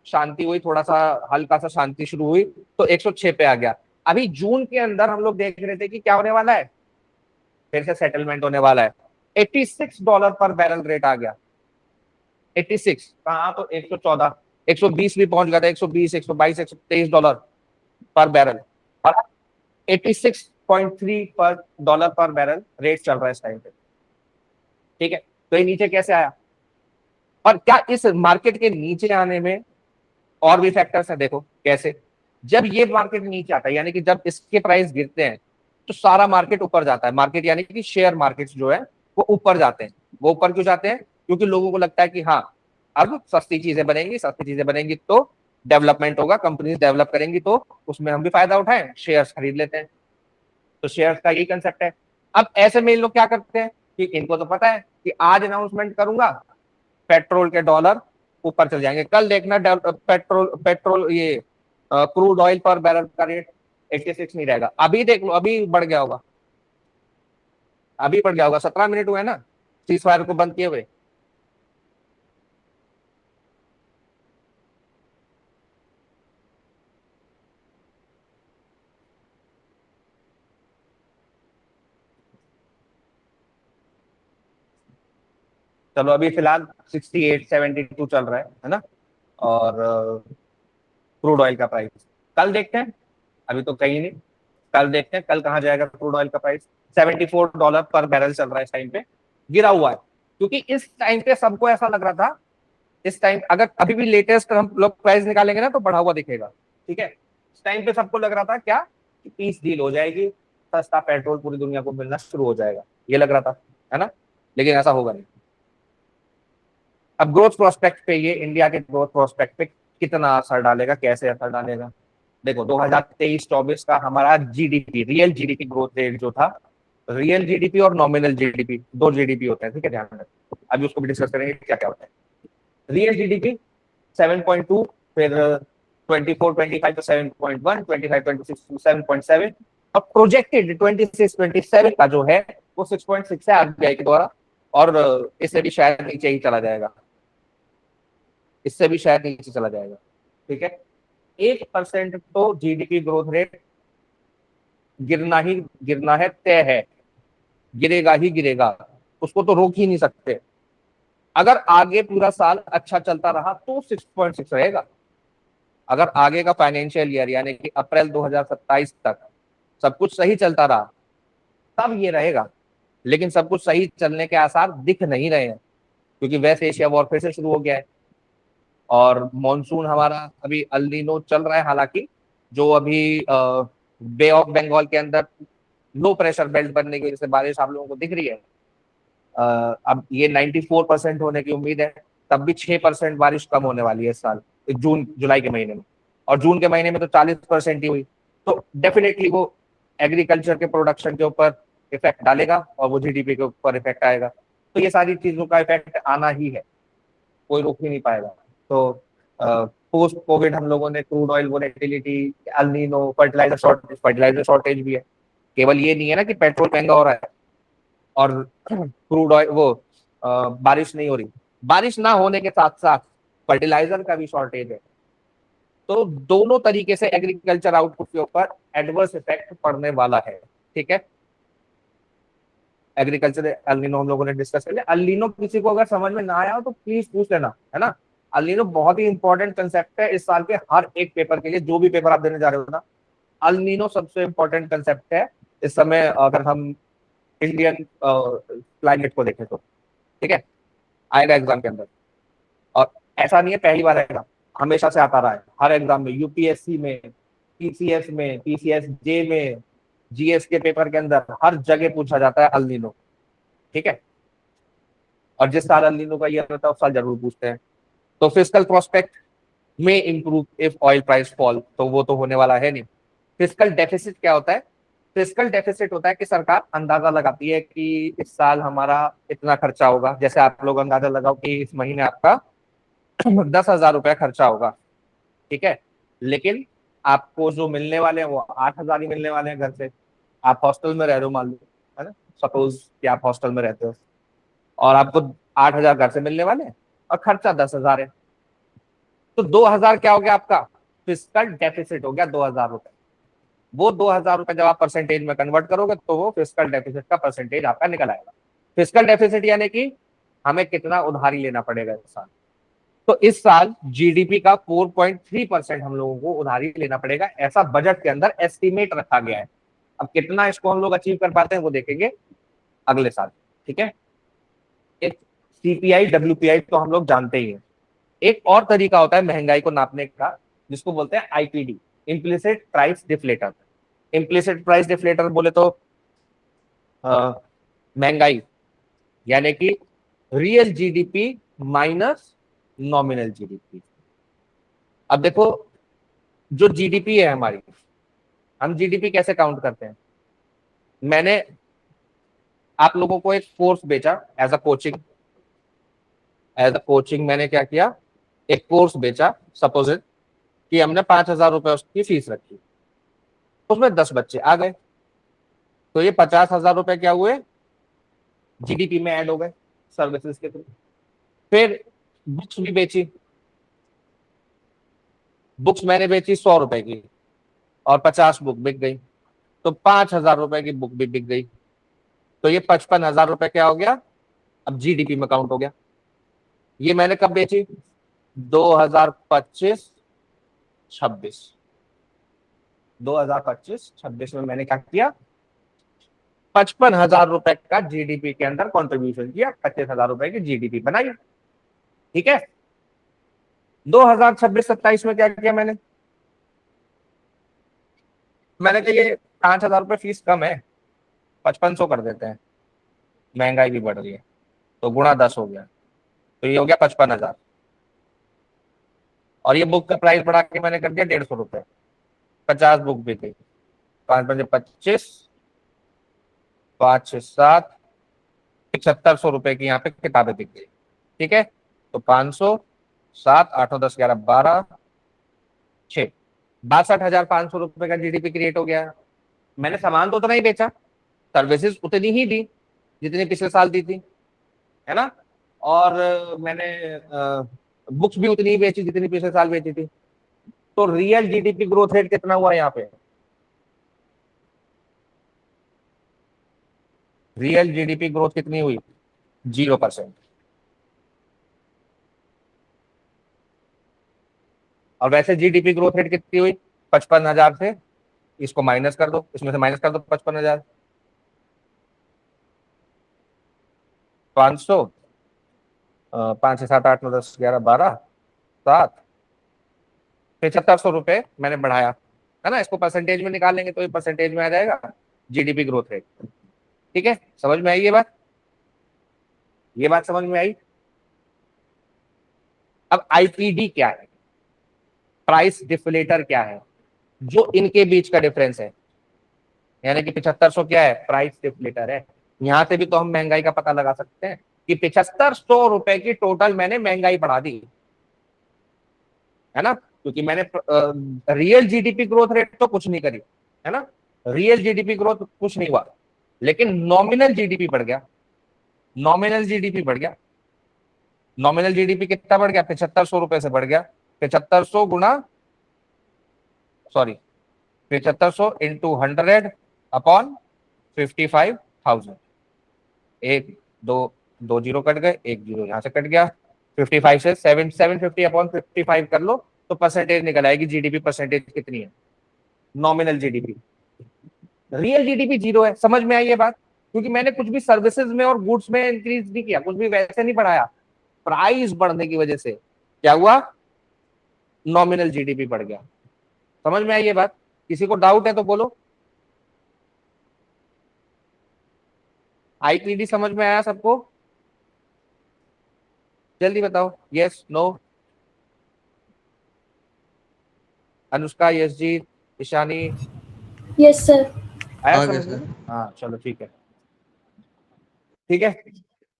शांति हुई, थोड़ा सा हल्का सा शांति शुरू हुई तो 106 पे आ गया। अभी जून के अंदर हम लोग देख रहे थे कि क्या होने वाला है, फिर से सेटलमेंट होने वाला है। $86 पर बैरल रेट आ गया। 86 कहाँ, तो 114, 120 भी पहुंच गया था, 120, 122, $123 पर बैरल, और 86.3 पर डॉलर पर बैरल रेट चल रहा है इस टाइम पे, ठीक है। तो ये नीचे कैसे आया? और क्या इस मार्केट के नीचे आने में और भी फैक्टर्स हैं, देखो कैसे। जब ये मार्केट नीचे आता है, यानी कि जब इसके प्राइस गिरते हैं तो सारा मार्केट ऊपर जाता है। मार्केट यानी कि शेयर मार्केट जो है वो ऊपर जाते हैं। वो ऊपर क्यों जाते हैं? क्योंकि लोगों को लगता है कि हाँ अब सस्ती चीजें बनेंगी, सस्ती चीजें बनेंगी तो डेवलपमेंट होगा, कंपनीज डेवलप करेंगी तो उसमें हम भी फायदा उठाएं, शेयर्स खरीद लेते हैं। तो शेयर्स का यही कंसेप्ट है। अब ऐसे में इन लोग क्या करते हैं कि इनको तो पता है कि आज अनाउंसमेंट करूंगा, पेट्रोल के डॉलर ऊपर चल जाएंगे, कल देखना पेट्रोल पेट्रोल ये क्रूड ऑयल पर बैरल का रेट 86 नहीं रहेगा। अभी देख लो, अभी बढ़ गया होगा, अभी बढ़ गया होगा, 17 मिनट हुए ना सीज फायर को बंद किए हुए। चलो अभी फिलहाल 68 72 चल रहा है ना। और क्रूड ऑयल का प्राइस कल देखते हैं, अभी तो कहीं नहीं, कल देखते हैं कल कहाँ जाएगा क्रूड ऑयल का प्राइस। $74 पर बैरल चल रहा है इस टाइम पे, गिरा हुआ है। क्योंकि इस टाइम पे सबको ऐसा लग रहा था, इस टाइम अगर अभी भी लेटेस्ट हम लोग प्राइस निकालेंगे ना तो बढ़ा हुआ दिखेगा, ठीक है। इस टाइम पे सबको लग रहा था क्या कि पीस डील हो जाएगी, सस्ता पेट्रोल पूरी दुनिया को मिलना शुरू हो जाएगा, ये लग रहा था, है ना। लेकिन ऐसा होगा नहीं। अब ग्रोथ प्रोस्पेक्ट पे, ये इंडिया के ग्रोथ प्रोस्पेक्ट पे कितना असर डालेगा, कैसे असर डालेगा, देखो 2023-24 का हमारा GDP, real GDP growth rate जो था, रियल जीडीपी और नॉमिनल जीडीपी, दो जीडीपी होते हैं, ठीक है, ध्यान रखना, अभी उसको भी डिस्कस करेंगे क्या क्या होता है। रियल जीडीपी 7.2, फिर 24-25 तो 7.1, 25-26 तो 7.7, और प्रोजेक्टेड 26-27 का जो है वो 6.6 है आरबीआई के द्वारा, और इससे भी शायद नीचे ही चला जाएगा, इससे भी शायद नीचे चला जाएगा, ठीक है। 1% तो जीडीपी ग्रोथ रेट गिरना है, तय है, गिरेगा ही गिरेगा, उसको तो रोक ही नहीं सकते। अगर आगे पूरा साल अच्छा चलता रहा तो 6.6 रहेगा। अगर आगे का फाइनेंशियल ईयर यानी कि अप्रैल 2027 तक सब कुछ सही चलता रहा तब ये रहेगा, लेकिन सब कुछ सही चलने के आसार दिख नहीं रहे हैं, क्योंकि वेस्ट एशिया वॉर फिर से शुरू हो गया है, और मॉनसून हमारा अभी अल नीनो चल रहा है, हालांकि जो अभी बे ऑफ बंगाल के अंदर लो प्रेशर बेल्ट बनने की वजह से बारिश आप लोगों को दिख रही है। अब ये 94% होने की उम्मीद है, तब भी 6% बारिश कम होने वाली है इस साल, जून जुलाई के महीने में, और जून के महीने में तो 40% ही हुई। तो डेफिनेटली वो एग्रीकल्चर के प्रोडक्शन के ऊपर इफेक्ट डालेगा और वो जीडीपी के ऊपर इफेक्ट आएगा। तो ये सारी चीजों का इफेक्ट आना ही है, कोई रोक ही नहीं पाएगा। तो पोस्ट कोविड हम लोगों ने crude oil volatility, El Nino, fertiliser shortage भी है। केवल ये नहीं है ना कि पेट्रोल महंगा हो रहा है और क्रूड ऑयल वो बारिश नहीं हो रही, बारिश ना होने के साथ साथ फर्टिलाइजर का भी शॉर्टेज है। तो दोनों तरीके से एग्रीकल्चर आउटपुट के ऊपर एडवर्स इफेक्ट पड़ने वाला है, ठीक है। एग्रीकल्चर अल नीनो हम लोगों ने डिस्कस कर लिया। अल नीनो किसी को अगर समझ में ना आया हो तो प्लीज पूछ लेना, है ना। अल नीनो बहुत ही इंपॉर्टेंट कंसेप्ट है इस साल के हर एक पेपर के लिए, जो भी पेपर आप देने जा रहे हो ना, अल नीनो सबसे इंपॉर्टेंट कंसेप्ट है इस समय, अगर हम इंडियन क्लाइमेट को देखें तो, ठीक है, आएगा एग्जाम के अंदर। और ऐसा नहीं है पहली बार आएगा, हमेशा से आता रहा है, हर एग्जाम में, यूपीएससी में, पीसीएस में, पीसीएस जे में, जीएस के पेपर के अंदर हर जगह पूछा जाता है अल नीनो, ठीक है। और जिस साल अल नीनो का ईयर होता है उस साल जरूर पूछते हैं। तो फिस्कल प्रोस्पेक्ट में improve if oil price fall, तो वो तो होने वाला है नहीं। फिस्कल डेफिसिट क्या होता है? फिस्कल डेफिसिट होता है कि सरकार अंदाजा लगाती है कि इस साल हमारा इतना खर्चा होगा। जैसे आप लोग अंदाजा लगाओ कि इस महीने आपका 10,000 रुपया खर्चा होगा, ठीक है, लेकिन आपको जो मिलने वाले हैं वो 8,000 ही मिलने वाले हैं घर से। आप हॉस्टल में रह रहे हो मान लो, है ना, सपोज कि आप हॉस्टल में रहते हो और आपको 8,000 घर से मिलने वाले हैं और खर्चा 10,000 है, तो 2,000 क्या हो गया आपका? फिस्कल डेफिसिट हो गया 2,000 रुपए। वो 2,000 रुपए जब आप परसेंटेज में कन्वर्ट करोगे तो वो फिस्कल डेफिसिट का परसेंटेज आपका निकल आएगा। फिस्कल डेफिसिट यानी कि हमें कितना उधारी लेना पड़ेगा इस साल। तो इस साल जीडीपी का 4.3% हम लोगों को उधारी लेना पड़ेगा, ऐसा बजट के अंदर एस्टिमेट रखा गया है। अब कितना इसको हम लोग अचीव कर पाते हैं वो देखेंगे अगले साल, ठीक है। एक सीपीआई डब्ल्यूपीआई तो हम लोग जानते ही हैं। एक और तरीका होता है महंगाई को नापने का, जिसको बोलते हैं IPD, implicit price deflator. Implicit price deflator बोले तो महंगाई यानी कि real GDP minus nominal GDP. अब देखो, जो जीडीपी है हमारी, हम जीडीपी कैसे काउंट करते हैं? मैंने आप लोगों को एक कोर्स बेचा एज अ कोचिंग मैंने क्या किया, एक कोर्स बेचा, सपोज कि हमने 5,000 रुपए उसकी फीस रखी, उसमें 10 बच्चे आ गए, तो ये 50,000 रुपए क्या हुए? जीडीपी में ऐड हो गए सर्विसेज के थ्रू। फिर बुक्स भी बेची, बुक्स मैंने बेची 100 रुपए की और 50 बुक बिक गई, तो 5,000 रुपए की बुक भी बिक गई, तो ये 55,000 रुपए क्या हो गया? अब जीडीपी में काउंट हो गया। ये मैंने कब बेची? 2025-26, 2025-26 में मैंने क्या किया? 55,000 रुपए का जीडीपी के अंदर कंट्रीब्यूशन किया, 25,000 रुपए की जीडीपी बनाई, ठीक है। 2026-27 में क्या किया मैंने कहा ये 5,000 रुपए फीस कम है, 5,500 कर देते हैं, महंगाई भी बढ़ रही है, तो गुणा 10 हो गया, तो ये हो गया 55,000। और ये बुक का प्राइस बढ़ा के मैंने कर दिया 150 रुपए, 50 बुक बिके, 5 पंजे 25, 5 6 7, 7500 रुपए की यहाँ पे किताबें बिक गई। ठीक है, तो 500, 7 8 10 11 12 6, 62,500 रुपए का जीडीपी क्रिएट हो गया। मैंने सामान तो उतना ही बेचा, सर्विसेज उतनी ही दी जितनी पिछले साल दी थी, है ना, और मैंने बुक्स भी उतनी ही बेची जितनी पिछले साल बेची थी। तो रियल जीडीपी ग्रोथ रेट कितना हुआ यहाँ पे? रियल जीडीपी ग्रोथ कितनी हुई? 0%। और वैसे जीडीपी ग्रोथ रेट कितनी हुई? 55,000 से इसको माइनस कर दो, इसमें से माइनस कर दो 55,000, 500, 5 6 7 8 9 10 11 12 7, 7500 रुपए मैंने बढ़ाया, है ना। इसको परसेंटेज में निकालेंगे तो ये परसेंटेज में आ जाएगा जीडीपी ग्रोथ रेट। ठीक है, समझ में आई ये बात? ये बात समझ में आई? अब आईपीडी क्या है, प्राइस डिफ्लेटर क्या है, जो इनके बीच का डिफरेंस है, यानी कि 7500 क्या है? प्राइस डिफ्लेटर है। यहां से भी तो हम महंगाई का पता लगा सकते हैं कि 7500 रुपए की टोटल मैंने महंगाई बढ़ा दी, है ना, क्योंकि मैंने रियल जीडीपी ग्रोथ रेट तो कुछ नहीं करी, है ना, रियल जीडीपी ग्रोथ कुछ नहीं हुआ, लेकिन नॉमिनल जीडीपी बढ़ गया। नॉमिनल जीडीपी बढ़ गया। नॉमिनल जीडीपी कितना बढ़ गया? 7500 रुपए से बढ़ गया। 7500 गुना, सॉरी, 7500 इंटू 100 अपॉन 55,000। एक दो, 2 जीरो कट गए, 1 जीरो यहां से कट गया। 55 से 750 अपॉन 55 कर लो तो परसेंटेज निकल आएगी, जीडीपी परसेंटेज कितनी है, नॉमिनल जीडीपी। रियल जीडीपी 0 है। समझ में आई ये बात? क्योंकि मैंने कुछ भी सर्विसेज में और गुड्स में इंक्रीज नहीं किया, कुछ भी वैसे नहीं बढ़ाया, प्राइस बढ़ने की वजह से क्या हुआ? नॉमिनल जीडीपी बढ़ गया। समझ में आई ये बात? किसी को डाउट है तो बोलो। आईपीडी समझ में आया सबको? जल्दी बताओ, यस नो। अनुष्का, यस जी, ईशानी, यस सर। आया आ गया समझ में? सर। हाँ चलो ठीक है। ठीक है,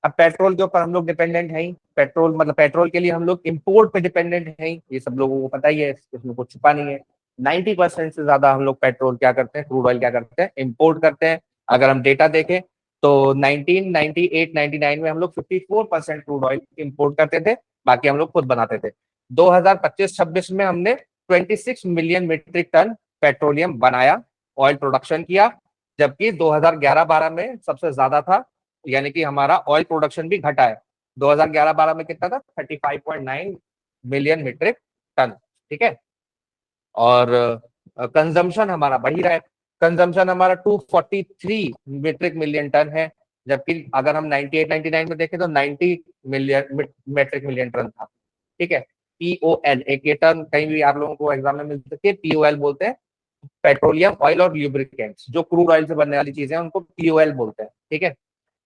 अब पेट्रोल के ऊपर हम लोग डिपेंडेंट हैं ही। पेट्रोल मतलब पेट्रोल के लिए हम लोग इंपोर्ट पे डिपेंडेंट हैं ही, ये सब लोगों को पता ही है, इसमें कुछ छुपा नहीं है। 90% से ज्यादा हम लोग पेट्रोल क्या करते हैं, क्रूड ऑयल क्या करते हैं, इंपोर्ट करते हैं। अगर हम डेटा देखें तो 1998 99 में हम लोग 54% क्रूड ऑयल इंपोर्ट करते थे, बाकी हम लोग खुद बनाते थे। 2025-26 में हमने 26 मिलियन मीट्रिक टन पेट्रोलियम बनाया, ऑयल प्रोडक्शन किया, जबकि 2011-12 में सबसे ज्यादा था, यानी कि हमारा ऑयल प्रोडक्शन भी घटा है। 2011-12 में कितना था? 35.9 मिलियन मीट्रिक टन। ठीक है, और कंजम्पशन हमारा बढ़ ही रहा है। कंजम्पशन हमारा 243 मीट्रिक मिलियन टन है, जबकि अगर हम 98-99 में देखें तो 90 मिलियन मीट्रिक मिलियन टन था। ठीक है, पीओएल एक ये टर्म कहीं भी आप लोगों को एग्जाम में मिल सकती है, पीओएल बोलते हैं, पेट्रोलियम ऑयल और ल्यूब्रिकेंट्स, जो क्रूड ऑयल से बनने वाली चीजें हैं उनको पीओएल बोलते हैं। ठीक है,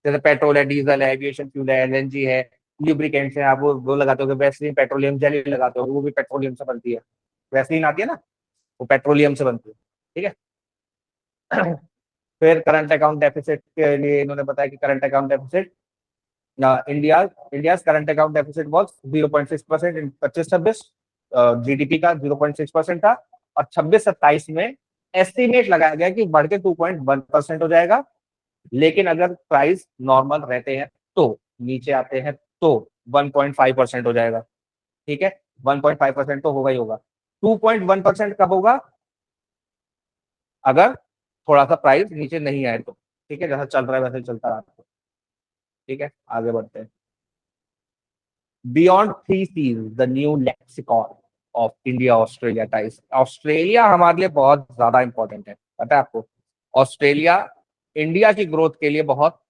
जैसे पेट्रोल है, डीजल है, एविएशन फ्यूल है, एलएनजी है, ल्यूब्रिकेंट्स है, आप वो लगाते हो, वैसलीन पेट्रोलियम जेली लगाते हो, वो भी पेट्रोलियम से बनती है। वैसलीन आती है ना, वो पेट्रोलियम से बनती है। ठीक है, फिर करंट अकाउंट डेफिसिट के लिए इन्होंने बताया कि current account deficit India current account deficit was 0.6% in 25-26, GDP का 0.6% था, और 26-27 में एस्टिमेट लगाया गया कि बढ़ के 2.1% हो जाएगा, लेकिन अगर प्राइस नॉर्मल रहते हैं तो, नीचे आते हैं तो 1.5% हो जाएगा। ठीक है, 1.5% तो होगा ही होगा। 2.1% कब होगा? अगर थोड़ा सा प्राइस नीचे नहीं आए तो। ठीक है, जैसा चल रहा है वैसे चलता रहा तो। ठीक है, आगे बढ़ते हैं। Beyond 3 Cs the new lexicon of India Australia ties. Australia हमारे लिए बहुत ज्यादा इंपॉर्टेंट है, पता है आपको? ऑस्ट्रेलिया इंडिया की ग्रोथ के लिए बहुत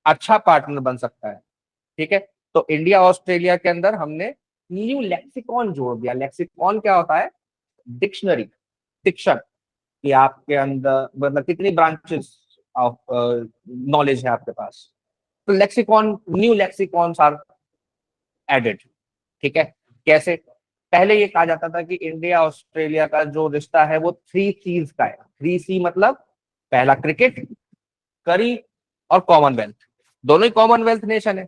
अच्छा पार्टनर बन सकता है। ठीक है, तो इंडिया ऑस्ट्रेलिया के अंदर हमने न्यू लेक्सिकॉन जोड़ दिया। लेक्सिकॉन क्या होता है? डिक्शनरी, डिक्शन, कि आपके अंदर मतलब कितनी ब्रांचेस ऑफ नॉलेज है आपके पास, तो लेक्सिकॉन, न्यू लेक्सिकॉन्स आर एडेड। ठीक है, कैसे? पहले ये कहा जाता था कि इंडिया ऑस्ट्रेलिया का जो रिश्ता है वो 3 C's का है। 3C मतलब पहला क्रिकेट, करी और कॉमनवेल्थ। दोनों ही कॉमनवेल्थ नेशन है।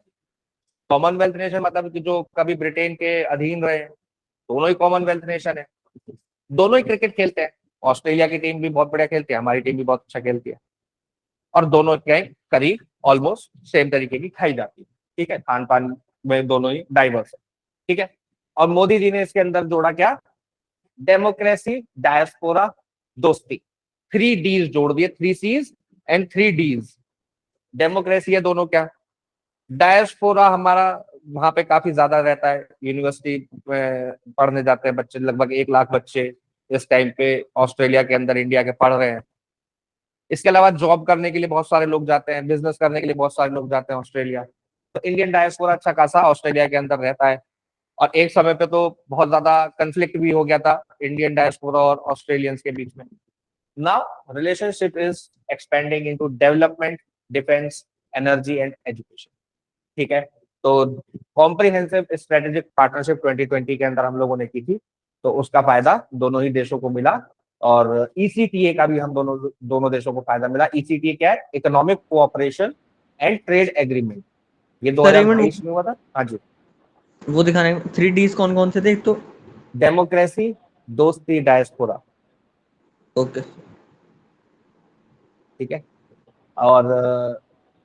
कॉमनवेल्थ नेशन मतलब कि जो कभी ब्रिटेन के अधीन रहे, दोनों ही कॉमनवेल्थ नेशन है। दोनों ही क्रिकेट खेलते हैं। ऑस्ट्रेलिया की टीम भी बहुत बढ़िया खेलती है, हमारी टीम भी बहुत अच्छा खेलती है, और दोनों के करीब ऑलमोस्ट सेम तरीके की खाई जाती है। ठीक है, खान पान में दोनों ही डाइवर्स है। ठीक है, और मोदी जी ने इसके अंदर जोड़ा क्या? डेमोक्रेसी, डायस्पोरा, दोस्ती। 3Ds जोड़ दिए, 3Cs एंड 3Ds। डेमोक्रेसी है दोनों क्या, डायस्पोरा हमारा वहां पे काफी ज्यादा रहता है, यूनिवर्सिटी में पढ़ने जाते हैं बच्चे, लगभग 1 लाख बच्चे इस टाइम पे ऑस्ट्रेलिया के अंदर इंडिया के पढ़ रहे हैं। इसके अलावा जॉब करने के लिए बहुत सारे लोग जाते हैं, बिजनेस करने के लिए बहुत सारे लोग जाते हैं ऑस्ट्रेलिया। तो इंडियन डायस्पोरा अच्छा खासा ऑस्ट्रेलिया के अंदर रहता है। और एक समय पे तो बहुत ज्यादा कंफ्लिक्ट भी हो गया था इंडियन डायस्पोरा और ऑस्ट्रेलियंस के बीच में। Now relationship is expanding into development, defence, energy and education. ठीक है, तो कॉम्प्रिहेंसिव स्ट्रेटेजिक पार्टनरशिप 2020 के अंदर हम लोगों ने की थी, तो उसका फायदा दोनों ही देशों को मिला। और ईसीटीए का भी हम दोनों देशों को फायदा मिला। ईसीटीए क्या है? Economic cooperation and trade agreement. ये सर एक 2022 मिनट, में हुआ था। हाँ जी। वो दिखाने 3Ds कौन कौन से थे? एक तो डेमोक्रेसी, दोस्ती, डायस्पोरा। ओके। ठीक है, और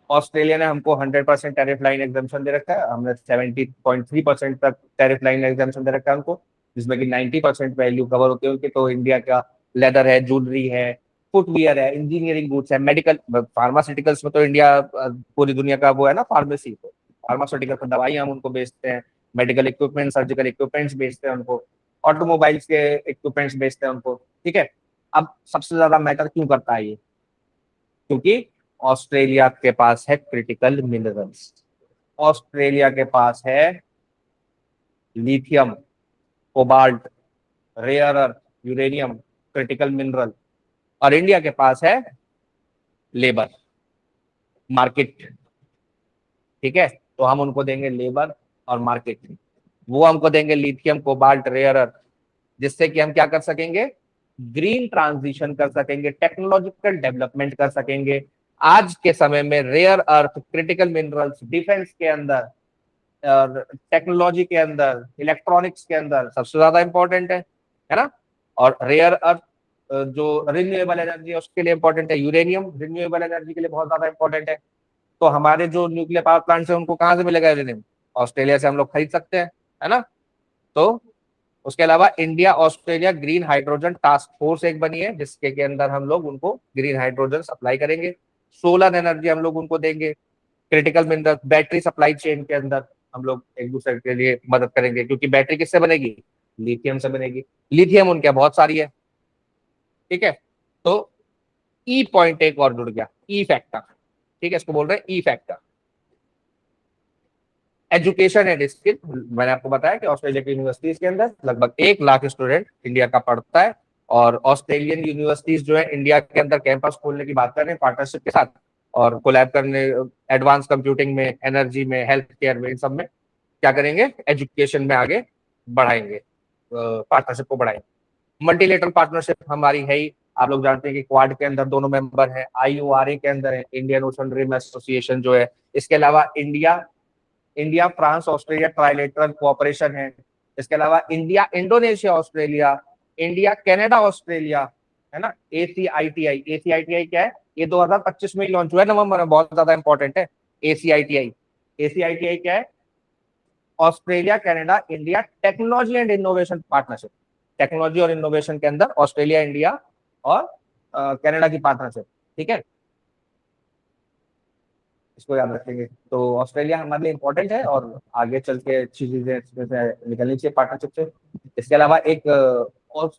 ऑस्ट्रेलिया ने हमको 100% टैरिफ लाइन एग्जाम्पशन दे रखा है। हमने 70.3% तक टैरिफ लाइन एग्जाम्पशन दे रखा है उनको, जिसमें कि 90% वैल्यू कवर होती है उनकी। तो इंडिया का लेदर है, ज्वेलरी है, फुटवियर है, इंजीनियरिंग गुड्स है, मेडिकल, फार्मास्यूटिकल्स में तो इंडिया पूरी दुनिया का वो है ना, फार्मेसी। तो फार्मास्यूटिकल पर दवाई हम उनको बेचते हैं, मेडिकल इक्विपमेंट, सर्जिकल इक्विपमेंट्स बेचते हैं उनको, ऑटोमोबाइल्स के इक्विपमेंट्स बेचते हैं उनको। ठीक है, अब सबसे ज्यादा मैटर क्यों करता है ये? क्योंकि ऑस्ट्रेलिया के पास है क्रिटिकल मिनरल्स। ऑस्ट्रेलिया के पास है lithium, cobalt, rare earth, uranium, critical mineral. और इंडिया के पास है लेबर, मार्केट। ठीक है, तो हम उनको देंगे लेबर और मार्केट। वो हमको देंगे लिथियम, कोबाल्ट, रेयर अर्थ, जिससे कि हम क्या कर सकेंगे? ग्रीन ट्रांजिशन कर सकेंगे, टेक्नोलॉजिकल डेवलपमेंट कर सकेंगे। आज के समय में rare earth, critical minerals defence के अंदर और टेक्नोलॉजी के अंदर, इलेक्ट्रॉनिक्स के अंदर सबसे ज्यादा इंपॉर्टेंट है ना। और रेयर अर्थ जो रिन्यूएबल एनर्जी है उसके लिए इंपॉर्टेंट है, यूरेनियम रिन्यूएबल एनर्जी के लिए बहुत ज्यादा इंपॉर्टेंट है। तो हमारे जो न्यूक्लियर पावर प्लांट्स है उनको कहाँ से मिलेगा यूरेनियम? ऑस्ट्रेलिया से हम लोग खरीद सकते हैं, है ना। तो उसके अलावा India Australia green hydrogen task force एक बनी है, जिसके के अंदर हम लोग उनको ग्रीन हाइड्रोजन सप्लाई करेंगे। सोलर एनर्जी हम लोग उनको देंगे। Critical mineral, battery supply chain के अंदर हम लोग एक दूसरे के लिए मदद करेंगे, क्योंकि बैटरी किससे बनेगी? लिथियम से बनेगी। लिथियम उनके बहुत सारी है। ठीक है, तो ई पॉइंट एक और जुड़ गया, ई फैक्टर। ठीक है, इसको बोल रहे हैं ई फैक्टर। एजुकेशन एंड स्किल, मैंने आपको बताया कि ऑस्ट्रेलिया की यूनिवर्सिटीज के अंदर लगभग 1 लाख स्टूडेंट इंडिया का पढ़ता है। और ऑस्ट्रेलियन यूनिवर्सिटीज जो है इंडिया के अंदर कैंपस खोलने की बात कर रहे हैं पार्टनरशिप के साथ, और कोलैब करने एडवांस कंप्यूटिंग में, एनर्जी में, हेल्थ केयर में, इन सब में क्या करेंगे? एजुकेशन में आगे बढ़ाएंगे, पार्टनरशिप को बढ़ाएंगे। मल्टीलेटरल पार्टनरशिप हमारी है ही, आप लोग जानते हैं कि क्वाड के अंदर दोनों मेंबर हैं, IORA के अंदर है, इंडियन ओशन रिम एसोसिएशन जो है। इसके अलावा India France Australia trilateral cooperation है। इसके अलावा India Indonesia Australia, India Canada Australia, है ना। ACITI, ACITI क्या है? ये 2025 में ही लॉन्च हुआ है, नवंबर में, बहुत ज्यादा इंपॉर्टेंट है। ACITI क्या है? Australia Canada India technology and innovation partnership. Technology और इनोवेशन के अंदर ऑस्ट्रेलिया, इंडिया और कनाडा की पार्टनरशिप। ठीक है, इसको याद रखेंगे। तो ऑस्ट्रेलिया हमारे लिए इंपॉर्टेंट है और आगे चल के अच्छी चीजें इसमें से निकलनी चाहिए पार्टनरशिप से। इसके अलावा एक और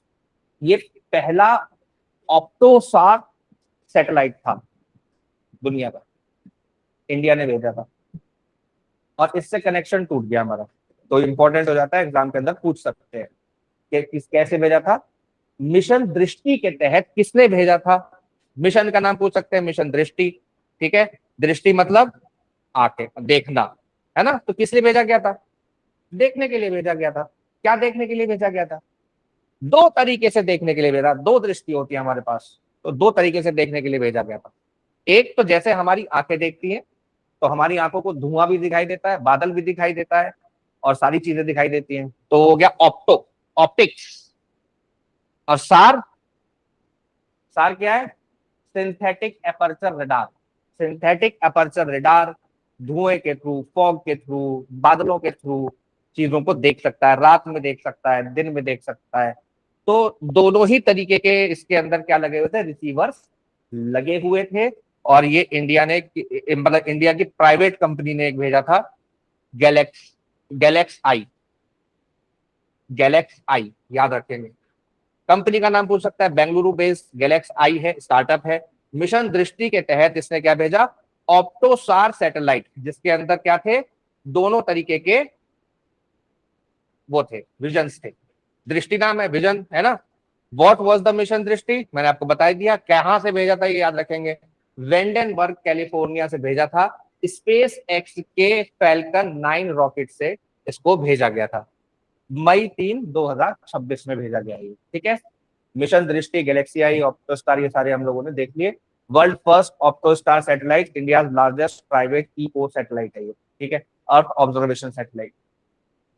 ये पहला ऑप्टोसाट सैटेलाइट था दुनिया का, इंडिया ने भेजा था, और इससे कनेक्शन टूट गया हमारा। तो इंपॉर्टेंट हो जाता है, एग्जाम के अंदर पूछ सकते हैं कि कैसे भेजा था। मिशन दृष्टि के तहत किसने भेजा था? मिशन का नाम पूछ सकते हैं, मिशन दृष्टि। ठीक है, दृष्टि मतलब आंखें, देखना, है ना। तो किस लिए भेजा गया था? देखने के लिए भेजा गया था। क्या देखने के लिए भेजा गया था? दो तरीके से देखने के लिए भेजा, दो दृष्टि होती है हमारे पास, तो दो तरीके से देखने के लिए भेजा गया था। एक तो जैसे हमारी आंखें देखती हैं, तो हमारी आंखों को धुआं भी दिखाई देता है, बादल भी दिखाई देता है और सारी चीजें दिखाई देती हैं, तो हो गया ऑप्टिक्स। और सार क्या है? Synthetic aperture radar. Synthetic aperture radar धुएं के थ्रू, फॉग के थ्रू, बादलों के थ्रू चीजों को देख सकता है, रात में देख सकता है, दिन में देख सकता है। तो दोनों ही तरीके के इसके अंदर क्या लगे हुए थे? रिसीवर्स लगे हुए थे। और ये इंडिया ने, मतलब इंडिया की प्राइवेट कंपनी ने एक भेजा था, गैलेक्स आई, याद रखेंगे। कंपनी का नाम पूछ सकता है, बेंगलुरु बेस्ड गैलेक्स आई है, स्टार्टअप है। मिशन दृष्टि के तहत इसने क्या भेजा? ऑप्टोसार सैटेलाइट, जिसके अंदर क्या थे? दोनों तरीके के वो थे, विजन्स थे। दृष्टि नाम है, विजन है ना। व्हाट वाज द मिशन दृष्टि? मैंने आपको बता दिया। कहां से भेजा था ये याद रखेंगे, वेंडेनबर्ग कैलिफोर्निया से भेजा था। स्पेस एक्स के फैल्कन 9 रॉकेट से इसको भेजा गया था। मई 3, 2026 में भेजा गया है, ठीक है। मिशन दृष्टि, गैलेक्सी आई, ऑप्टोस्टार, ये सारे हम लोगों ने देख लिए। World first Optostar satellite, India largest private EO satellite है ये, ठीक है, अर्थ ऑब्जर्वेशन सैटेलाइट,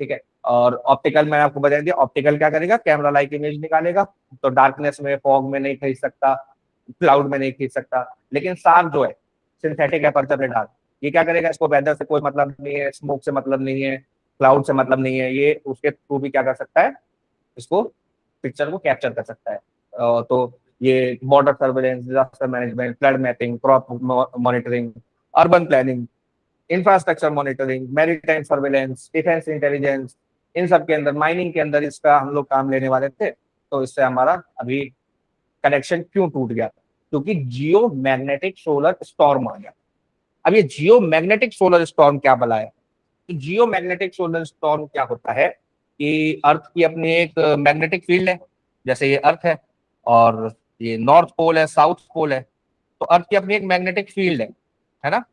ठीक है। और ऑप्टिकल मैंने आपको बता दिया, ऑप्टिकल क्या करेगा? कैमरा लाइक इमेज निकालेगा, तो डार्कनेस में, फॉग में नहीं खींच सकता, क्लाउड में नहीं खींच सकता। लेकिन सार जो है, सिंथेटिक एपर्चर रडार, ये क्या करेगा? इसको वेदर से कोई मतलब नहीं है, स्मोक से मतलब नहीं है, क्लाउड से मतलब नहीं है, ये उसके थ्रू भी क्या कर सकता है? इसको, पिक्चर को कैप्चर कर सकता है। तो ये border surveillance, disaster management, flood mapping, crop monitoring, urban planning, infrastructure monitoring, maritime surveillance, defence intelligence, इन सब के अंदर, माइनिंग के अंदर इसका हम लोग काम लेने वाले थे। तो इससे हमारा अभी कनेक्शन क्यों टूट गया? क्योंकि जियो मैग्नेटिक सोलर स्टॉर्म आ गया। अब ये जियो मैग्नेटिक सोलर स्टॉर्म क्या बला है? तो जियो मैग्नेटिक सोलर स्टॉर्म क्या होता है कि अर्थ की अपनी एक मैग्नेटिक फील्ड है, जैसे ये अर्थ है और ये नॉर्थ पोल है, साउथ पोल है, तो अर्थ की अपनी एक मैग्नेटिक फील्ड है ना।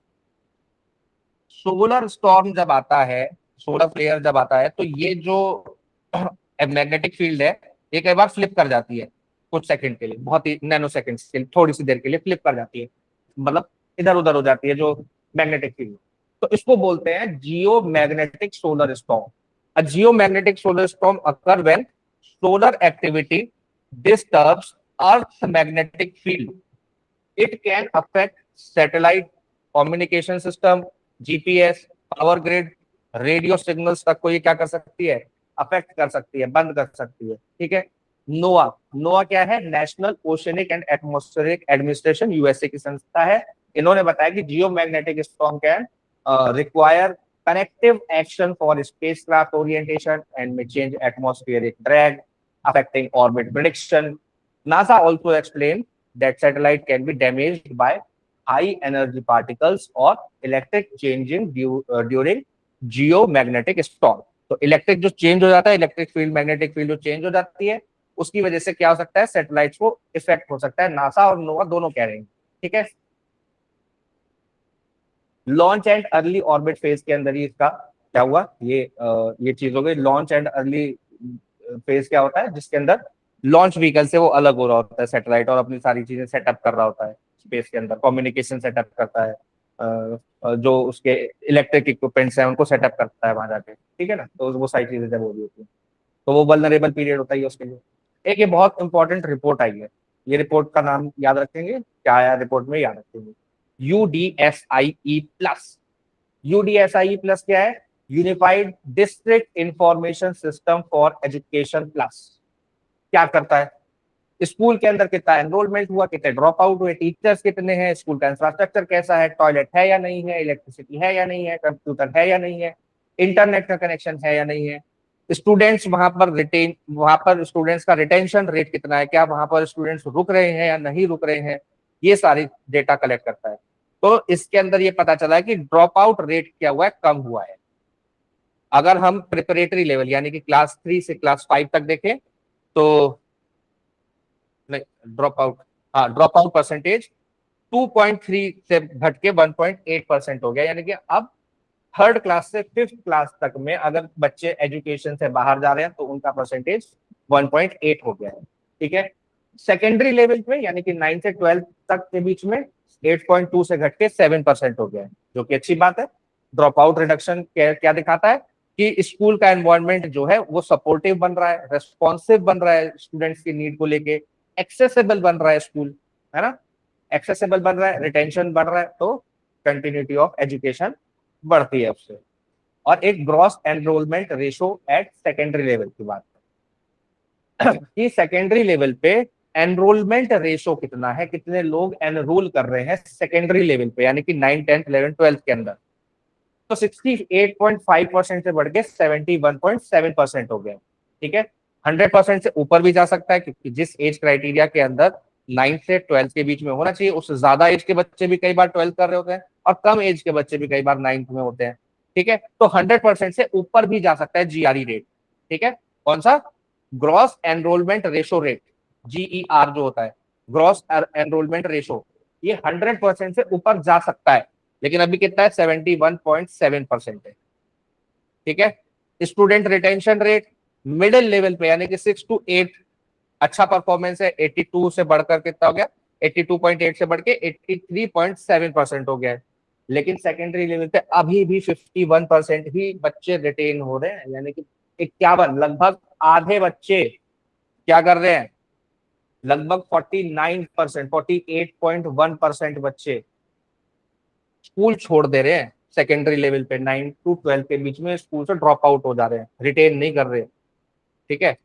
सोलर स्टॉर्म जब आता है, सोलर फ्लेयर जब आता है, तो ये जो मैग्नेटिक फील्ड है, ये कई बार फ्लिप कर जाती है कुछ सेकंड के लिए, बहुत ही नैनो सेकंड के लिए, थोड़ी सी देर के लिए फ्लिप कर जाती है, मतलब इधर उधर हो जाती है जो मैग्नेटिक फील्ड। तो इसको बोलते हैं geo magnetic solar storm. A geo magnetic solar storm occur when solar activity disturbs Earth's magnetic field. It can affect satellite communication system, GPS, power grid, radio signals तक को ये क्या कर सकती है? अफेक्ट कर सकती है, बंद कर सकती है, ठीक है। नोआ क्या है? National oceanic and atmospheric administration, USA की संस्था है। इन्होंने बताया कि geo magnetic storm can require corrective action for spacecraft orientation and may change atmospheric drag affecting orbit prediction. NASA also explained that satellite can be damaged by high energy particles or electric changing during geomagnetic storm. तो electric जो change हो जाता है, electric field, magnetic field जो change हो जाती है, उसकी वजह से क्या हो सकता है? सैटेलाइट्स को इफेक्ट हो सकता है। नासा और नोवा दोनों कह रहे हैं, ठीक है। Launch and early orbit phase के अंदर ही इसका क्या हुआ? ये चीज हो गई। लॉन्च एंड अर्ली फेज क्या होता है? जिसके अंदर लॉन्च व्हीकल से वो अलग हो रहा होता है सैटेलाइट, और अपनी सारी चीजें सेटअप कर रहा होता है स्पेस के अंदर, कम्युनिकेशन सेटअप करता है, जो उसके इलेक्ट्रिक इक्विपमेंट्स हैं उनको सेटअप करता है वहां जाके, ठीक है ना। तो वो सारी चीजें जब हो रही होती है, तो वो वल्नरेबल पीरियड होता है उसके लिए। एक ये बहुत इंपॉर्टेंट रिपोर्ट आई है, ये रिपोर्ट का नाम याद रखेंगे, क्या आया रिपोर्ट में, याद रखेंगे, UDSIE+। UDSIE+ क्या है? Unified district information system for education plus. क्या करता है? स्कूल के अंदर कितना एनरोलमेंट हुआ, कितने ड्रॉप आउट हुए, टीचर्स कितने हैं, स्कूल का इंफ्रास्ट्रक्चर कैसा है, टॉयलेट है या नहीं है, इलेक्ट्रिसिटी है या नहीं है, कंप्यूटर है या नहीं है, इंटरनेट का कनेक्शन है या नहीं है, स्टूडेंट्स वहां पर स्टूडेंट्स का रिटेंशन रेट कितना है, क्या वहां पर स्टूडेंट्स रुक रहे हैं या नहीं रुक रहे हैं, ये सारी डेटा कलेक्ट करता है। तो इसके अंदर ये पता चला है कि ड्रॉप आउट रेट क्या हुआ है? कम हुआ है। अगर हम प्रिपरेटरी लेवल यानी कि क्लास 3 से क्लास 5 तक देखें तो नहीं, ड्रॉप आउट परसेंटेज 2.3 से घट के 1.8% हो गया, यानी कि अब थर्ड क्लास से फिफ्थ क्लास तक में अगर बच्चे एजुकेशन से बाहर जा रहे हैं तो उनका परसेंटेज 1.8 हो गया है। ठीक है, सेकेंडरी लेवल पे यानी कि 9 से 12 तक के बीच में 8.2 से घट के 7% हो गया है, जो कि अच्छी बात है। ड्रॉप आउट रिडक्शन क्या दिखाता है कि स्कूल का एनवायरनमेंट जो है वो सपोर्टिव बन रहा है, रेस्पॉन्सिव बन रहा है स्टूडेंट्स की नीड को लेके, एक्सेसिबल बन रहा है स्कूल, है ना, एक्सेसिबल बन रहा है, रिटेंशन बढ़ रहा है, तो कंटिन्यूटी ऑफ एजुकेशन बढ़ती है उससे। और एक gross enrolment ratio at secondary level की बात कि सेकेंडरी लेवल पे एनरोलमेंट रेशो कितना है, कितने लोग एनरोल कर रहे हैं सेकेंडरी लेवल पे यानी कि 9, 10, 11, 12 के अंदर, तो 68.5% से बढ़ के 71.7% हो गया। ठीक है, 100% से ऊपर भी जा सकता है क्योंकि जिस एज क्राइटेरिया के अंदर 9 से 12 के बीच में होना चाहिए, उससे ज्यादा एज के बच्चे भी कई बार 12 कर रहे होते हैं और कम एज के बच्चे भी कई बार 9th में होते हैं। ठीक है, तो 100% से ऊपर भी जा सकता है जीआरई रेट। ठीक है, कौन सा? Gross enrolment ratio rate, GER जो होता है, ग्रॉस एनरोलमेंट रेशो, ये 100% से ऊपर जा सकता है, लेकिन अभी कितना है? 71.7% है। ठीक है, student retention rate middle level पे यानी कि 6 to 8 अच्छा परफॉर्मेंस है, 82 से बढ़कर कितना हो गया? 82.8 से बढ़ के 83.7% हो गया है। लेकिन सेकेंडरी लेवल पे अभी भी 51% ही बच्चे रिटेन हो रहे हैं, यानी कि 51, लगभग आधे बच्चे क्या कर रहे हैं? लगभग 49%, 48.1% बच्चे स्कूल छोड़ दे रहे हैं सेकेंडरी लेवल पे, 9 to 12 के बीच में स्कूल से ड्रॉप आउट हो जा रहे हैं, रिटेन नहीं कर रहे। ठीक है,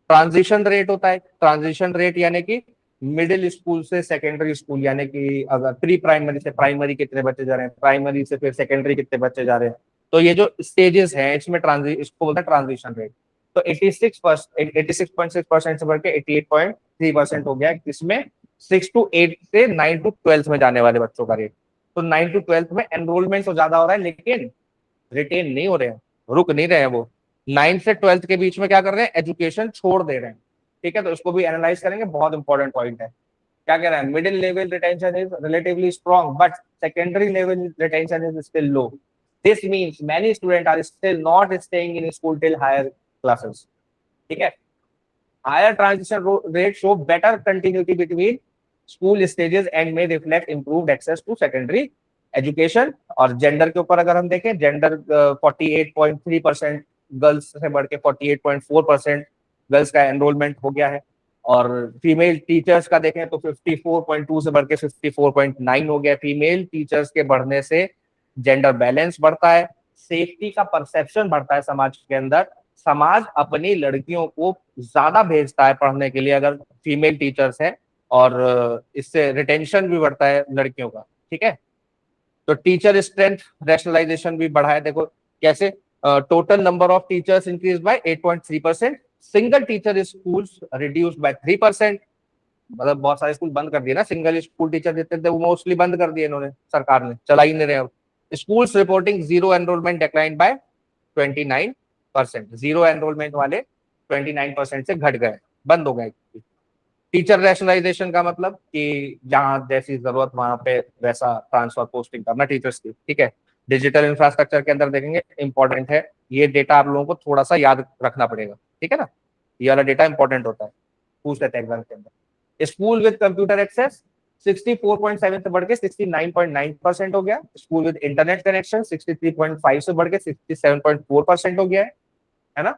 ट्रांजिशन रेट होता है, ट्रांजिशन रेट यानी कि मिडिल स्कूल से सेकेंडरी स्कूल, यानी कि अगर प्री प्राइमरी से प्राइमरी कितने बच्चे जा रहे हैं, प्राइमरी से फिर सेकेंडरी कितने बच्चे जा रहे हैं, तो ये जो स्टेजेस हैं इसमें इसको बोलते हैं ट्रांजिशन रेट। तो 86.6% से बढ़ के 88.3% हो गया, इसमें 6 to 8 से 9 to 12 में जाने वाले बच्चों का रेट। तो 9 to 12 में एनरोलमेंट तो ज्यादा हो रहा है लेकिन रिटेन नहीं हो रहे हैं, रुक नहीं रहे हैं वो, 9 से 12 के बीच में क्या कर रहे हैं? एजुकेशन छोड़ दे रहे हैं। ठीक है, तो इसको भी एनालाइज करेंगे, बहुत इंपॉर्टेंट पॉइंट है। क्या कह रहा है? Middle level retention is relatively strong but secondary level retention is still low. This means many student are still not staying in school till higher classes. ठीक है, higher transition rate show better continuity between school stages and may reflect improved access to secondary education. और gender के ऊपर अगर हम देखें, gender 48.3% girls से बढ़ के 48.4% गर्ल्स का एनरोलमेंट हो गया है। और फीमेल टीचर्स का देखें तो 54.2 से बढ़ के 54.9 हो गया। फीमेल टीचर्स के बढ़ने से जेंडर बैलेंस बढ़ता है, सेफ्टी का परसेप्शन बढ़ता है समाज के अंदर, समाज अपनी लड़कियों को ज्यादा भेजता है पढ़ने के लिए अगर फीमेल टीचर्स हैं, और इससे रिटेंशन भी बढ़ता है लड़कियों का। ठीक है, तो टीचर स्ट्रेंथ रैशनलाइजेशन भी बढ़ा है। देखो कैसे, total number of teachers increase by 8.3%, single teacher schools reduced by 3%। मतलब बहुत सारे स्कूल बंद कर दिए ना, सिंगल स्कूल टीचर देते थे वो मोस्टली बंद कर दिए इन्होंने, सरकार ने चला ही नहीं रहे अब। Schools reporting zero enrolment decline by 29%, zero enrolment वाले 29% से घट गए, बंद हो गए। टीचर रैशनलाइजेशन का मतलब कि जहां जैसी जरूरत वहां पे वैसा ट्रांसफर पोस्टिंग करना टीचर्स की। ठीक है, डिजिटल इंफ्रास्ट्रक्चर के अंदर देखेंगे, इंपॉर्टेंट है ये डेटा, आप लोगों को थोड़ा सा याद रखना पड़ेगा। ठीक है ना, ये वाला डेटा इंपॉर्टेंट होता है, पूछ लेते हैं एग्जाम के अंदर। स्कूल विद कंप्यूटर एक्सेस 64.7 से बढ़ के 69.9% हो गया। स्कूल विद इंटरनेट कनेक्शन 63.5 से बढ़ के 67.4% हो गया है ना।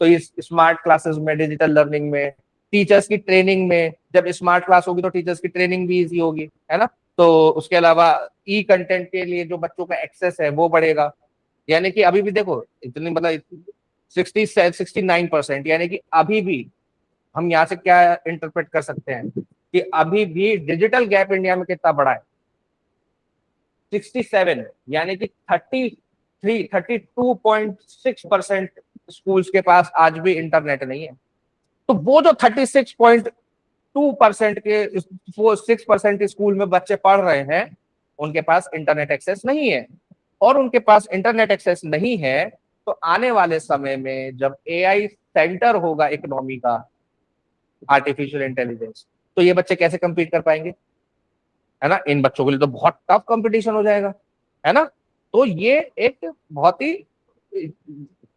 तो इस स्मार्ट क्लासेस में, डिजिटल लर्निंग में, टीचर्स की ट्रेनिंग में, जब स्मार्ट क्लास होगी तो टीचर्स की ट्रेनिंग भी इजी होगी, है ना। तो उसके अलावा ई कंटेंट के लिए जो बच्चों का एक्सेस है वो बढ़ेगा। यानी कि अभी भी देखो इतनी मतलब 69%, यानी कि अभी भी हम यहाँ से क्या इंटरप्रेट कर सकते हैं कि अभी भी डिजिटल गैप इंडिया में कितना बड़ा है? 67, यानी कि 32.6% स्कूल्स के पास आज भी इंटरनेट नहीं है। तो वो जो 36.2% के, वो 6% स्कूल में बच्चे पढ़ रहे हैं, उनके पास इंटरनेट एक्सेस नहीं है। और उनके पास इंटरनेट एक्सेस नहीं है तो आने वाले समय में जब एआई सेंटर होगा इकोनॉमी का, आर्टिफिशियल इंटेलिजेंस, तो ये बच्चे कैसे compete कर पाएंगे, है ना, इन बच्चों के लिए तो बहुत टफ कंपटीशन हो जाएगा, है ना। तो ये एक बहुत ही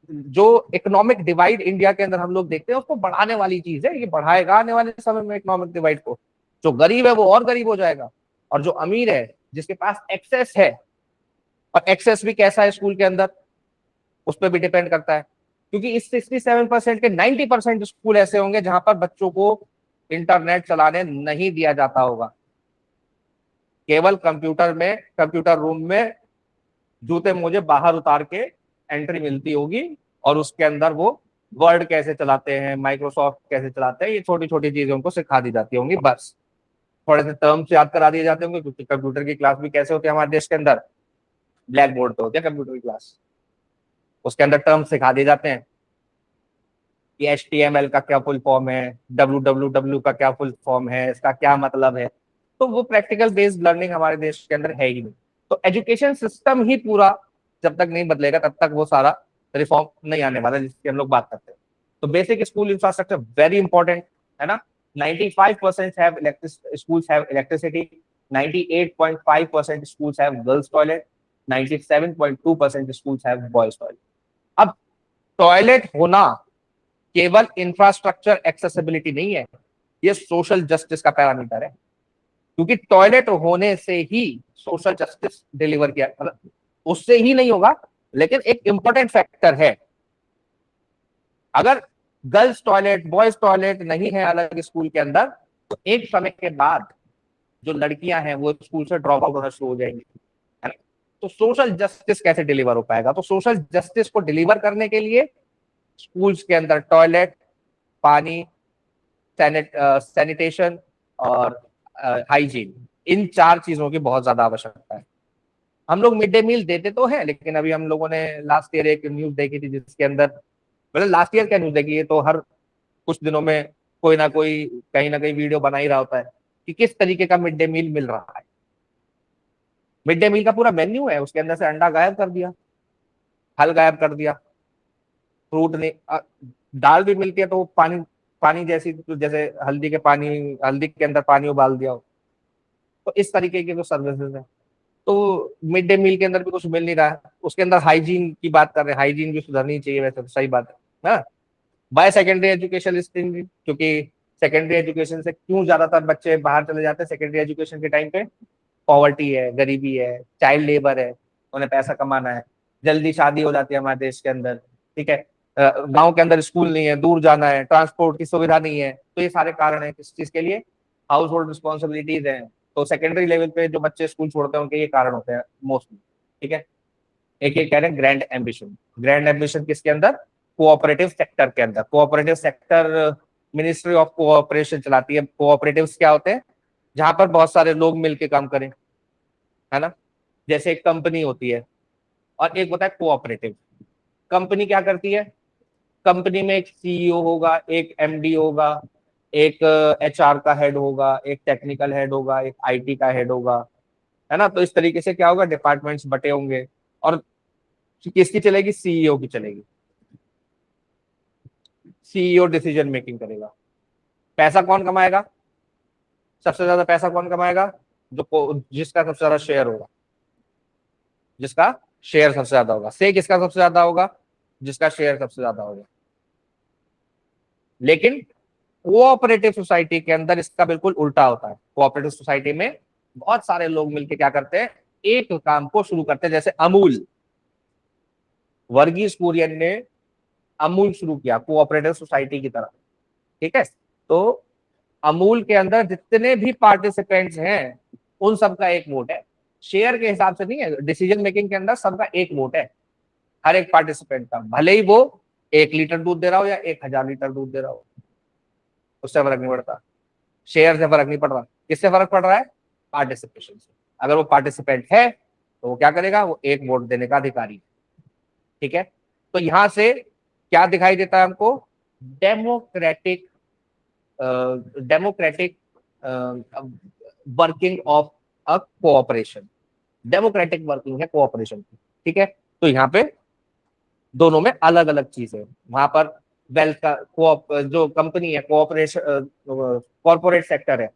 जो इकोनॉमिक डिवाइड इंडिया के अंदर हम लोग देखते हैं उसको बढ़ाने वाली चीज है, ये बढ़ाएगा आने वाले समय में इकोनॉमिक डिवाइड को। जो गरीब है वो और गरीब हो जाएगा, और जो अमीर है जिसके पास एक्सेस है, और एक्सेस भी कैसा है स्कूल के अंदर उस पर भी डिपेंड करता है, क्योंकि इस 67% के 90% स्कूल ऐसे होंगे जहां पर बच्चों को इंटरनेट चलाने नहीं दिया जाता होगा। केवल कंप्यूटर रूम में जूते मोजे बाहर उतार के एंट्री मिलती होगी, और उसके अंदर वो वर्ड कैसे चलाते हैं, माइक्रोसॉफ्ट कैसे चलाते हैं, ये छोटी छोटी चीजें उनको सिखा दी जाती होंगी बस। थोड़े से टर्म्स याद करा दिए जाते होंगे, क्योंकि कंप्यूटर की क्लास भी कैसे होती है हमारे देश के अंदर, ब्लैक बोर्ड पे होती है कंप्यूटर की क्लास, उसके अंदर टर्म्स सिखा दिए जाते हैं कि HTML का क्या फुल फॉर्म है, www का क्या फुल फॉर्म है, इसका क्या मतलब है। तो वो प्रैक्टिकल बेस्ड लर्निंग हमारे देश के अंदर है ही नहीं। तो एजुकेशन सिस्टम ही पूरा जब तक नहीं बदलेगा तब तक वो सारा रिफॉर्म नहीं आने वाला जिसकी हम लोग बात करते हैं। तो basic school infrastructure very important, है ना। 95% have schools have electricity, 98.5% schools have girls toilet, 97.2% schools have boys toilet। अब टॉयलेट होना केवल इंफ्रास्ट्रक्चर एक्सेसिबिलिटी नहीं है, ये सोशल जस्टिस का पैरामीटर है, क्योंकि टॉयलेट होने से ही सोशल जस्टिस डिलीवर किया, मतलब उससे ही नहीं होगा, लेकिन एक इंपॉर्टेंट फैक्टर है। अगर गर्ल्स टॉयलेट बॉयज टॉयलेट नहीं है अलग स्कूल के अंदर, तो एक समय के बाद जो लड़कियां हैं वो स्कूल से ड्रॉप आउट होना शुरू हो जाएंगी, है ना। तो सोशल जस्टिस कैसे डिलीवर हो पाएगा? तो सोशल जस्टिस को डिलीवर करने के लिए स्कूल्स के अंदर टॉयलेट, पानी, सैनिटेशन और हाइजीन, इन 4 चीजों की बहुत ज्यादा आवश्यकता है। हम लोग मिड डे मील देते तो हैं, लेकिन अभी हम लोगों ने लास्ट ईयर एक न्यूज देखी थी जिसके अंदर, मतलब लास्ट ईयर क्या न्यूज देखी है, तो हर कुछ दिनों में कोई ना कोई कहीं ना कहीं वीडियो बना ही रहा होता है कि किस तरीके का मिड डे मील मिल रहा है। मिड डे मील का पूरा मेन्यू है, उसके अंदर से अंडा गायब कर दिया, फल गायब कर दिया, फ्रूट नहीं, दाल भी मिलती है तो पानी पानी जैसी, जैसे हल्दी के अंदर पानी उबाल दिया हो, तो इस तरीके की जो सर्विसेज है। तो मिड डे मील के अंदर भी कुछ मिल नहीं रहा है। उसके अंदर हाइजीन की बात कर रहे हैं, हाइजीन भी सुधरनी चाहिए, वैसे तो सही बात है ना। बाय सेकेंडरी एजुकेशन स्ट्रीम, क्योंकि सेकेंडरी एजुकेशन से क्यों ज्यादातर बच्चे बाहर चले जाते हैं सेकेंडरी एजुकेशन के टाइम पे? पॉवर्टी है, गरीबी है, चाइल्ड लेबर है, उन्हें पैसा कमाना है, जल्दी शादी हो जाती है हमारे देश के अंदर, ठीक है। गांव के अंदर स्कूल नहीं है, दूर जाना है, ट्रांसपोर्ट की सुविधा नहीं है, तो ये सारे कारण है किस चीज के लिए? हाउस होल्ड रिस्पॉन्सिबिलिटीज है। तो सेकेंडरी लेवल पे जो बच्चे स्कूल छोड़ते हैं उनके ये कारण होते हैं मोस्टली, ठीक है। एक कह रहे हैं ग्रैंड एम्बिशन। ग्रैंड एम्बिशन किसके अंदर? कोऑपरेटिव सेक्टर के अंदर। Cooperative sector ministry of cooperation चलाती है। कोऑपरेटिव्स क्या होते हैं? जहां पर बहुत सारे लोग मिलकर काम करें, है ना। जैसे एक कंपनी होती है और एक होता है कोऑपरेटिव। कंपनी क्या करती है? कंपनी में एक CEO होगा, एक MD होगा, एक HR का हेड होगा, एक टेक्निकल हेड होगा, एक IT का हेड होगा, है ना। तो इस तरीके से क्या होगा? डिपार्टमेंट्स बटे होंगे, और किसकी चलेगी? CEO की चलेगी। CEO डिसीजन मेकिंग करेगा। पैसा कौन कमाएगा? सबसे ज्यादा पैसा कौन कमाएगा? जिसका सबसे ज्यादा शेयर होगा, जिसका शेयर सबसे ज्यादा होगा। से किसका सबसे ज्यादा होगा? जिसका शेयर सबसे ज्यादा होगा। लेकिन कोऑपरेटिव सोसाइटी के अंदर इसका बिल्कुल उल्टा होता है। कोऑपरेटिव सोसाइटी में बहुत सारे लोग मिलकर क्या करते हैं? एक काम को शुरू करते हैं। जैसे अमूल, वर्गीज कुरियन ने अमूल शुरू किया कोऑपरेटिव सोसाइटी की तरह, ठीक है। तो अमूल के अंदर जितने भी पार्टिसिपेंट्स हैं उन सबका एक वोट है, शेयर के हिसाब से नहीं है। डिसीजन मेकिंग के अंदर सबका एक वोट है, हर एक पार्टिसिपेंट का, भले ही वो 1 लीटर दूध दे रहा हो या 1000 लीटर दूध दे रहा हो, उससे फर्क नहीं पड़ता। शेयर से फर्क नहीं पड़ रहा। किससे फर्क पड़ रहा है? पार्टिसिपेशन से। अगर वो पार्टिसिपेंट है तो वो क्या करेगा? वो एक वोट देने का अधिकारी है, ठीक है। तो यहां से क्या दिखाई देता है हमको? Democratic democratic working of a cooperation. Democratic working है कोऑपरेशन की, ठीक है। तो यहाँ पे दोनों में अलग अलग चीज है। वहां पर वेल्थ का जो कंपनी है, कोऑपरेशन कॉर्पोरेट सेक्टर है,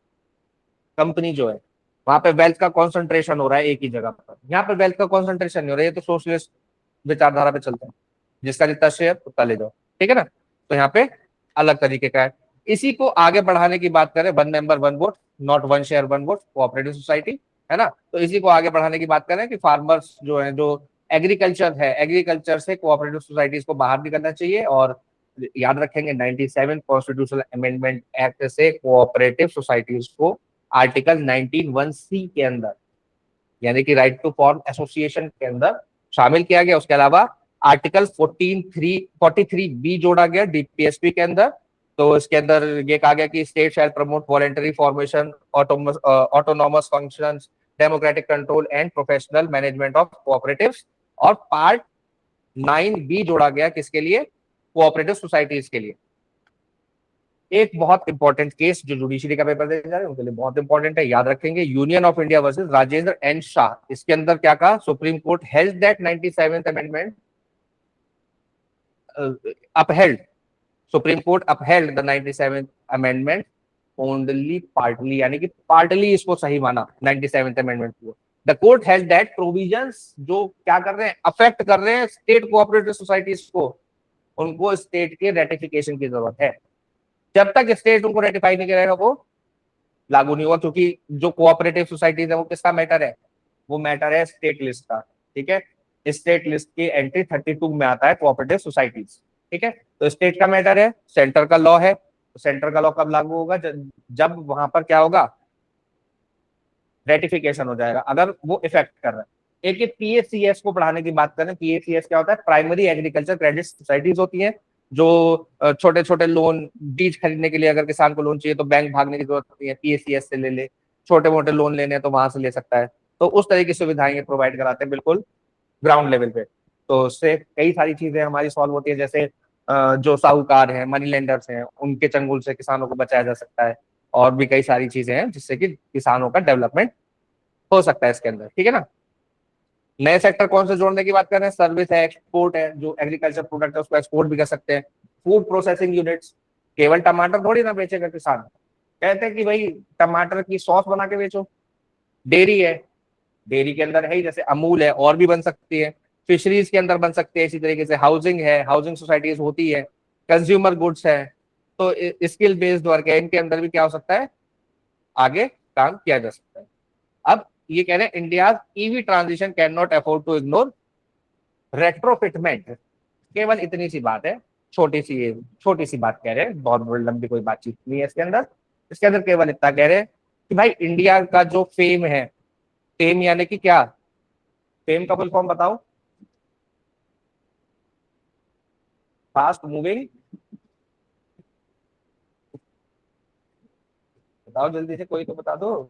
कंपनी जो है वहां पे वेल्थ का कॉन्सेंट्रेशन हो रहा है एक ही जगह पर। यहाँ पे वेल्थ का कॉन्सेंट्रेशन नहीं हो रहा है, ये तो सोशलिस्ट विचारधारा पे चलता है, जिसका जितना शेयर उतना ले जाओ, ठीक है ना। तो यहाँ पे अलग तरीके का है। इसी को आगे बढ़ाने की बात करें, one member one vote, not one share one vote, cooperative society, है ना। तो इसी को आगे बढ़ाने की बात करें कि फार्मर्स जो है, जो एग्रीकल्चर है, एग्रीकल्चर से कोऑपरेटिव सोसाइटीज को बाहर निकलना चाहिए। और याद रखेंगे 97 कॉन्स्टिट्यूशनल अमेंडमेंट एक्ट से कोऑपरेटिव सोसाइटीज को आर्टिकल 19(1)(c) के अंदर, यानी कि राइट टू फॉर्म एसोसिएशन के अंदर शामिल किया गया। उसके अलावा आर्टिकल 43(b) जोड़ा गया डीपीएसपी के अंदर। तो इसके अंदर ये कहा गया कि state shall promote voluntary formation, autonomous functions, democratic control and professional management of cooperatives. और पार्ट 9(b) जोड़ा गया किसके लिए? कोऑपरेटिव सोसाइटीज के लिए। एक बहुत इंपॉर्टेंट केस जो जुडिशरी का पेपर देने जा रहे हैं उनके लिए बहुत इंपॉर्टेंट है, याद रखेंगे, Union of India versus Rajendra N Shah. इसके अंदर क्या कहा? Supreme Court held that 97th amendment upheld, Supreme Court upheld the 97th amendment only partly, यानी कि पार्टली इसको सही माना 97th अमेंडमेंट को। The court held that provisions जो क्या कर रहे हैं, अफेक्ट कर रहे हैं स्टेट कोऑपरेटिव सोसाइटीज को, उनको स्टेट के रेटिफिकेशन की जरूरत है। जब तक स्टेट उनको रेटिफाई नहीं करेगा वो लागू नहीं हुआ, क्योंकि जो कोऑपरेटिव सोसाइटीज है वो किसका मैटर है? वो मैटर है स्टेट लिस्ट का, ठीक है। स्टेट लिस्ट की एंट्री 32 में आता है कोऑपरेटिव सोसाइटीज, ठीक है। तो स्टेट का मैटर है, सेंटर का लॉ है। तो सेंटर का लॉ कब लागू होगा? जब वहां पर क्या होगा? रेटिफिकेशन हो जाएगा, अगर वो इफेक्ट कर रहा है। एक पीएसीएस को पढ़ाने की बात करें, पीएसीएस क्या होता है? प्राइमरी एग्रीकल्चर क्रेडिट सोसाइटीज होती है, जो छोटे छोटे लोन, बीज खरीदने के लिए अगर किसान को लोन चाहिए तो बैंक भागने की जरूरत नहीं है, पीएसीएस से ले ले। छोटे मोटे लोन लेने हैं तो वहां से ले सकता है। तो उस तरह की सुविधाएं ये प्रोवाइड कराते हैं बिल्कुल ग्राउंड लेवल पे। तो उससे कई सारी चीजें हमारी सॉल्व होती है, जैसे जो साहूकार हैं, मनी लेंडर्स हैं, उनके चंगुल से किसानों को बचाया जा सकता है। और भी कई सारी चीजें हैं जिससे कि किसानों का डेवलपमेंट हो सकता है इसके अंदर, ठीक है ना। नए सेक्टर कौन से जोड़ने की बात कर रहे हैं? सर्विस है, एक्सपोर्ट है, जो एग्रीकल्चर प्रोडक्ट है उसको एक्सपोर्ट भी कर सकते हैं। फूड प्रोसेसिंग यूनिट्स, केवल टमाटर थोड़ी ना बेचेगा किसान, कहते हैं कि भाई टमाटर की सॉस बना के बेचो। डेयरी है, डेयरी के अंदर है ही, जैसे अमूल है, और भी बन सकती है। फिशरीज के अंदर बन सकती है इसी तरीके से। हाउसिंग है, हाउसिंग सोसाइटीज होती है। कंज्यूमर गुड्स है, तो स्किल बेस्ड वर्क है, इनके अंदर भी क्या हो सकता है? आगे काम किया जा सकता है। अब ये कह रहे हैं India EV transition can not afford to ignore retrofitment. केवल इतनी सी बात है, छोटी सी बात कह रहे हैं, बहुत बड़ी लंबी कोई बातचीत नहीं है इसके अंदर। इसके अंदर केवल इतना कह रहे हैं कि भाई इंडिया का जो फेम है, फेम यानी कि क्या? फेम का फुल फॉर्म बताओ। फास्ट मूविंग, बताओ जल्दी से, कोई तो बता दो।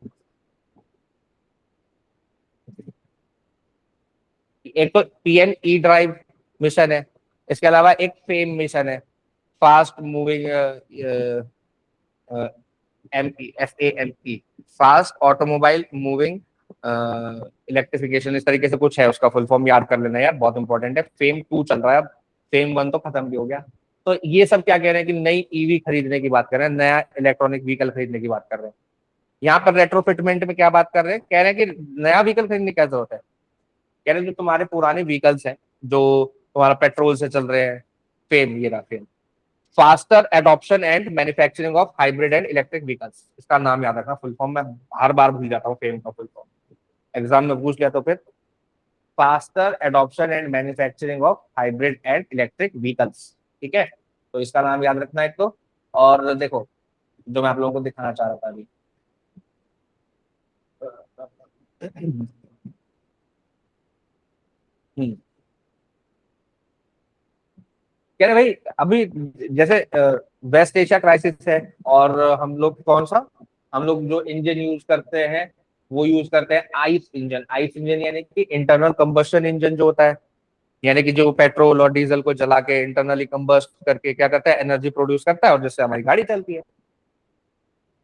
एक तो पीएम ई ड्राइव मिशन है, इसके अलावा एक फेम मिशन है, fast moving FAME, fast automobile moving electrification, इस तरीके से कुछ है, उसका फुल फॉर्म याद कर लेना यार, बहुत इंपॉर्टेंट है। फेम 2 चल रहा है, अब फेम 1 तो खत्म भी हो गया। तो ये सब क्या कह रहे हैं कि नई ईवी खरीदने की बात कर रहे हैं, नया इलेक्ट्रॉनिक व्हीकल खरीदने की बात कर रहे हैं। यहाँ पर रेट्रोफिटमेंट में क्या बात कर रहे हैं? कह रहे हैं कि नया व्हीकल खरीदने की क्या जरूरत है? कह रहे हैं जो तुम्हारे पुराने व्हीकल्स हैं, जो तुम्हारा पेट्रोल से चल रहे हैं, फेम, ये रहा fame. Faster adoption and manufacturing of hybrid and electric vehicles, इसका नाम याद रखना, फुल फॉर्म मैं हर बार भूल जाता हूँ फेम का फुल फॉर्म, एग्जाम में पूछ लिया तो फिर। Faster adoption and manufacturing of hybrid and electric vehicles, ठीक है। तो इसका नाम याद रखना एक तो। और देखो जो मैं आप लोगों को दिखाना चाह रहा था अभी, कह रहे भाई अभी जैसे वेस्ट एशिया क्राइसिस है, और हम लोग कौन सा, हम लोग जो इंजन यूज करते हैं वो यूज करते हैं आइस इंजन। आइस इंजन यानी कि इंटरनल कंबस्शन इंजन जो होता है, यानी कि जो पेट्रोल और डीजल को जला के इंटरनली कंबस्ट करके क्या करता है? एनर्जी प्रोड्यूस करता है, और जिससे हमारी गाड़ी चलती है।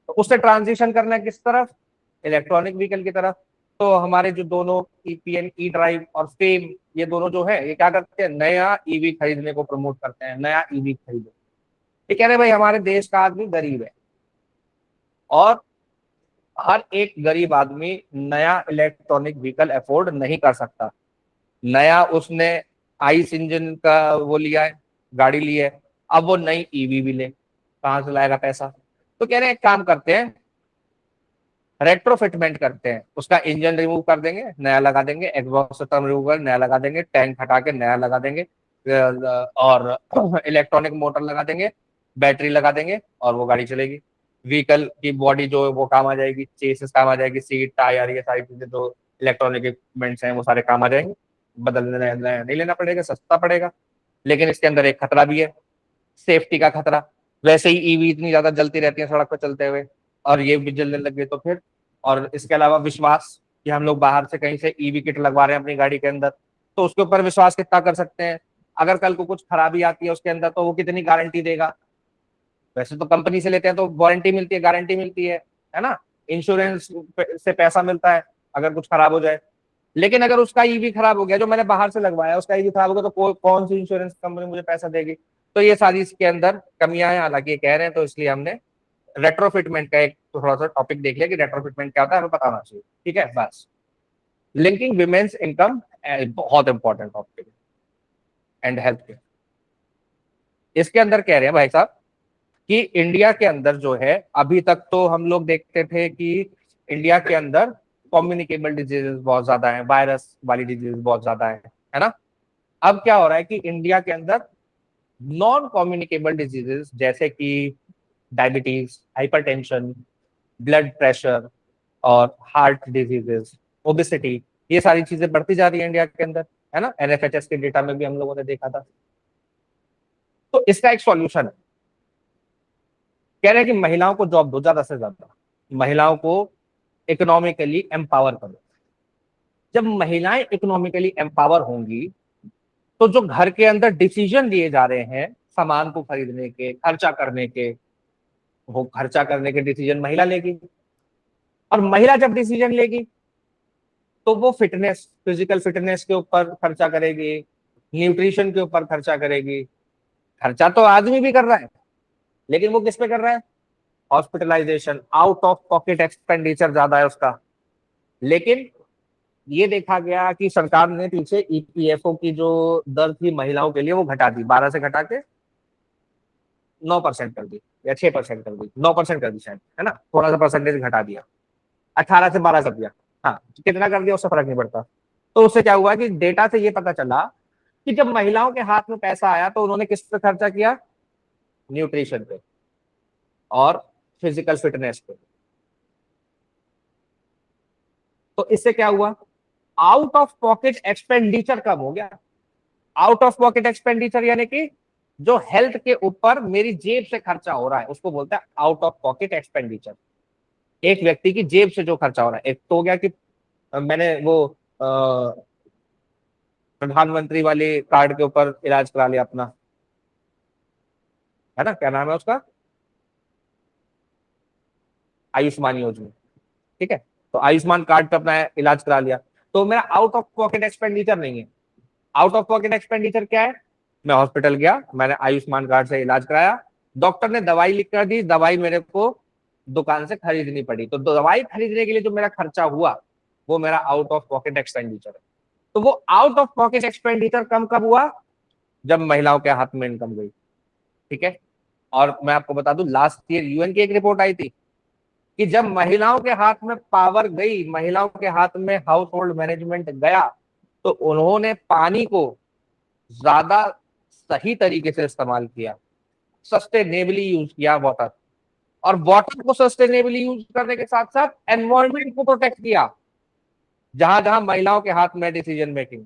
तो उससे ट्रांजिशन करना है किस तरफ? इलेक्ट्रॉनिक व्हीकल की तरफ। तो हमारे जो दोनों ईपीएन ई ड्राइव और फेम, ये दोनों जो है ये क्या करते हैं? नया ईवी खरीदने को प्रमोट करते हैं, नया ईवी खरीदो। ये कह रहे भाई हमारे देश का आदमी गरीब है, और हर एक गरीब आदमी नया इलेक्ट्रॉनिक व्हीकल अफोर्ड नहीं कर सकता। नया उसने आइस इंजन का वो लिया है, गाड़ी ली है, अब वो नई ईवी भी ले, कहां से लाएगा पैसा? तो कह रहे हैं एक काम करते हैं, रेट्रोफिटमेंट करते हैं, उसका इंजन रिमूव कर देंगे, नया लगा देंगे, एग्जॉस्ट सिस्टम रिमूव कर नया लगा देंगे, टैंक हटा के नया लगा देंगे, और इलेक्ट्रॉनिक मोटर लगा देंगे, बैटरी लगा देंगे, और वो गाड़ी चलेगी। व्हीकल की बॉडी जो है वो काम आ जाएगी, चेसिस काम आ जाएगी, सीट टायर ये सारी चीजें जो इलेक्ट्रॉनिक इक्विपमेंट्स हैं वो सारे काम आ जाएंगे। बदलने नया नहीं लेना पड़ेगा, सस्ता पड़ेगा। लेकिन इसके अंदर एक खतरा भी है, सेफ्टी का खतरा। वैसे ही ईवी इतनी ज्यादा जलती रहती है सड़क पर चलते हुए, और ये भी जलने लग गए तो फिर। और इसके अलावा विश्वास, कि हम लोग बाहर से कहीं से ईवी किट लगवा रहे हैं अपनी गाड़ी के अंदर, तो उसके ऊपर विश्वास कितना कर सकते हैं? अगर कल को कुछ खराबी आती है उसके अंदर तो वो कितनी गारंटी देगा? वैसे तो कंपनी से लेते हैं तो वारंटी मिलती है, गारंटी मिलती है ना, इंश्योरेंस से पैसा मिलता है अगर कुछ खराब हो जाए। लेकिन अगर उसका ईवी खराब हो गया, जो मैंने बाहर से लगवाया, उसका ईवी खराब हो गया, तो कौन सी इंश्योरेंस कंपनी मुझे पैसा देगी? तो ये सारी इसके अंदर कमियां हैं, हालांकि ये कह रहे हैं, तो इसलिए हमने रेट्रोफिटमेंट का एक थोड़ा सा टॉपिक देख लिया कि रेट्रोफिटमेंट क्या होता है, हमें बताना चाहिए। ठीक है, बस। लिंकिंग विमेन्स इनकम बहुत important topic and health care. इसके अंदर कह रहे हैं भाई साहब कि इंडिया के अंदर जो है, अभी तक तो हम लोग देखते थे कि इंडिया के अंदर कम्युनिकेबल डिजीजेस बहुत ज्यादा है, वायरस वाली डिजीज बहुत ज्यादा है ना। अब क्या हो रहा है कि इंडिया के अंदर नॉन कम्युनिकेबल डिजीजेस जैसे कि डायबिटीज, हाइपरटेंशन, ब्लड प्रेशर और हार्ट डिजीजेस, ओबेसिटी, ये सारी चीजें बढ़ती जा रही है इंडिया के अंदर, है ना। एनएफएचएस के डेटा में भी हम लोगों ने देखा था। तो इसका एक सॉल्यूशन है, कह रहे हैं कि महिलाओं को जॉब दो, ज्यादा से ज्यादा महिलाओं को इकोनॉमिकली एम्पावर करो। जब महिलाएं इकोनॉमिकली एम्पावर होंगी तो जो घर के अंदर डिसीजन लिए जा रहे हैं सामान को खरीदने के, खर्चा करने के, वो खर्चा करने के डिसीजन महिला लेगी। और महिला जब डिसीजन लेगी तो वो फिटनेस, फिजिकल फिटनेस के ऊपर खर्चा करेगी, न्यूट्रिशन के ऊपर खर्चा करेगी। खर्चा तो आदमी भी कर रहा है, लेकिन वो किस पे कर रहा है? Hospitalisation, out of pocket expenditure ज्यादा है उसका। लेकिन ये देखा गया कि सरकार ने पीछे ईपीएफओ की जो दर थी महिलाओं के लिए वो घटा दी, 12 से घटा के 9% कर दी, या 6% कर दी, 9% कर दी शायद, है ना, थोड़ा सा परसेंटेज घटा दिया, 18 से 12 कर दिया। हाँ, कितना कर दिया उससे फर्क नहीं पड़ता। तो उससे क्या हुआ कि डेटा से ये पता चला कि जब महिलाओं के हाथ में पैसा आया तो उन्होंने किस पे खर्चा किया? न्यूट्रिशन पे और फिजिकल फिटनेस पे। तो इससे क्या हुआ? आउट ऑफ पॉकेट एक्सपेंडिचर कम हो गया। आउट ऑफ पॉकेट एक्सपेंडिचर यानी कि जो हेल्थ के ऊपर मेरी जेब से खर्चा हो रहा है उसको बोलते हैं आउट ऑफ पॉकेट एक्सपेंडिचर। एक व्यक्ति की जेब से जो खर्चा हो रहा है, एक तो हो गया कि मैंने वो प्रधानमंत्री वाले कार्ड के ऊपर इलाज करा लिया अपना, है ना, क्या नाम है उसका, आयुष्मान योजना। ठीक है, तो आयुष्मान कार्ड पे अपना इलाज करा लिया, तो मेरा आउट ऑफ पॉकेट एक्सपेंडिचर नहीं है। आउट ऑफ पॉकेट एक्सपेंडिचर क्या है? मैं हॉस्पिटल गया, मैंने आयुष्मान कार्ड से इलाज कराया, डॉक्टर ने दवाई लिख कर दी, दवाई मेरे को दुकान से खरीदनी पड़ी, तो दवाई खरीदने के लिए जो मेरा खर्चा हुआ वो मेरा आउट ऑफ पॉकेट एक्सपेंडिचर है। तो वो आउट ऑफ पॉकेट एक्सपेंडिचर कम कब हुआ? जब महिलाओं के हाथ में इनकम गई। ठीक है, और मैं आपको बता दूं, लास्ट ईयर यूएन की एक रिपोर्ट आई थी कि जब महिलाओं के हाथ में पावर गई, महिलाओं के हाथ में हाउस होल्ड मैनेजमेंट गया, तो उन्होंने पानी को ज्यादा सही तरीके से इस्तेमाल किया, सस्टेनेबली यूज किया वाटर, और वाटर को सस्टेनेबली यूज करने के साथ साथ एनवायरमेंट को प्रोटेक्ट किया जहां जहां महिलाओं के हाथ में डिसीजन मेकिंग।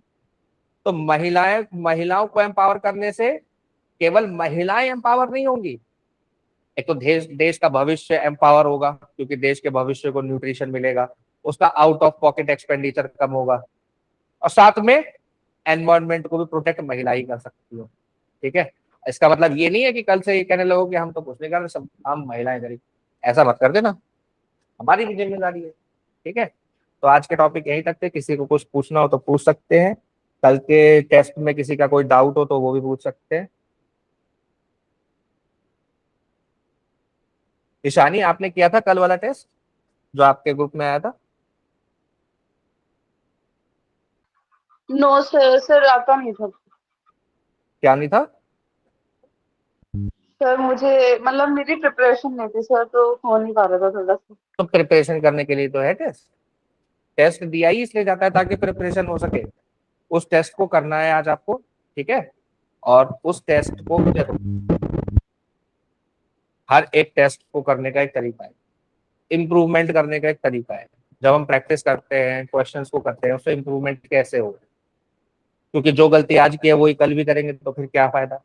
तो महिलाओं को एम्पावर करने से केवल महिलाएं एम्पावर नहीं होंगी, एक तो देश देश का भविष्य एम्पावर होगा, क्योंकि देश के भविष्य को न्यूट्रिशन मिलेगा, उसका आउट ऑफ पॉकेट एक्सपेंडिचर कम होगा, और साथ में एनवायरमेंट को भी प्रोटेक्ट महिला ही कर सकती है। ठीक है, इसका मतलब ये नहीं है कि कल से ये कहने लगो कि हम तो कुछ नहीं कर रहे, सब हम महिलाएं करें, ऐसा मत कर देना, हमारी भी जिम्मेदारी है। ठीक है, तो आज के टॉपिक यहीं तक थे, किसी को कुछ पूछना हो तो पूछ सकते हैं, कल के टेस्ट में किसी का कोई डाउट हो तो वो भी पूछ सकते हैं। ईशानी, आपने किया था कल वाला टेस्ट? जो आपके ग्रुप में आया था? नो सर, सर आता नहीं था। क्या नहीं था? सर मुझे मतलब मेरी प्रिपरेशन नहीं थी सर, तो हो नहीं पा रहा था थोड़ा सा। तो प्रिपरेशन करने के लिए तो है टेस्ट। टेस्ट दिया ही इसलिए जाता है ताकि प्रिपरेशन हो सके। उस टेस्ट को करना है आज आपको, ठीक है? और उस टेस्ट को देखो, हर एक टेस्ट को करने का एक तरीका है, इम्प्रूवमेंट करने का एक तरीका है। जब हम प्रैक्टिस करते हैं, क्वेश्चंस को करते हैं, उससे इम्प्रूवमेंट कैसे हो? क्योंकि जो गलती आज की है वही कल भी करेंगे तो फिर क्या फायदा,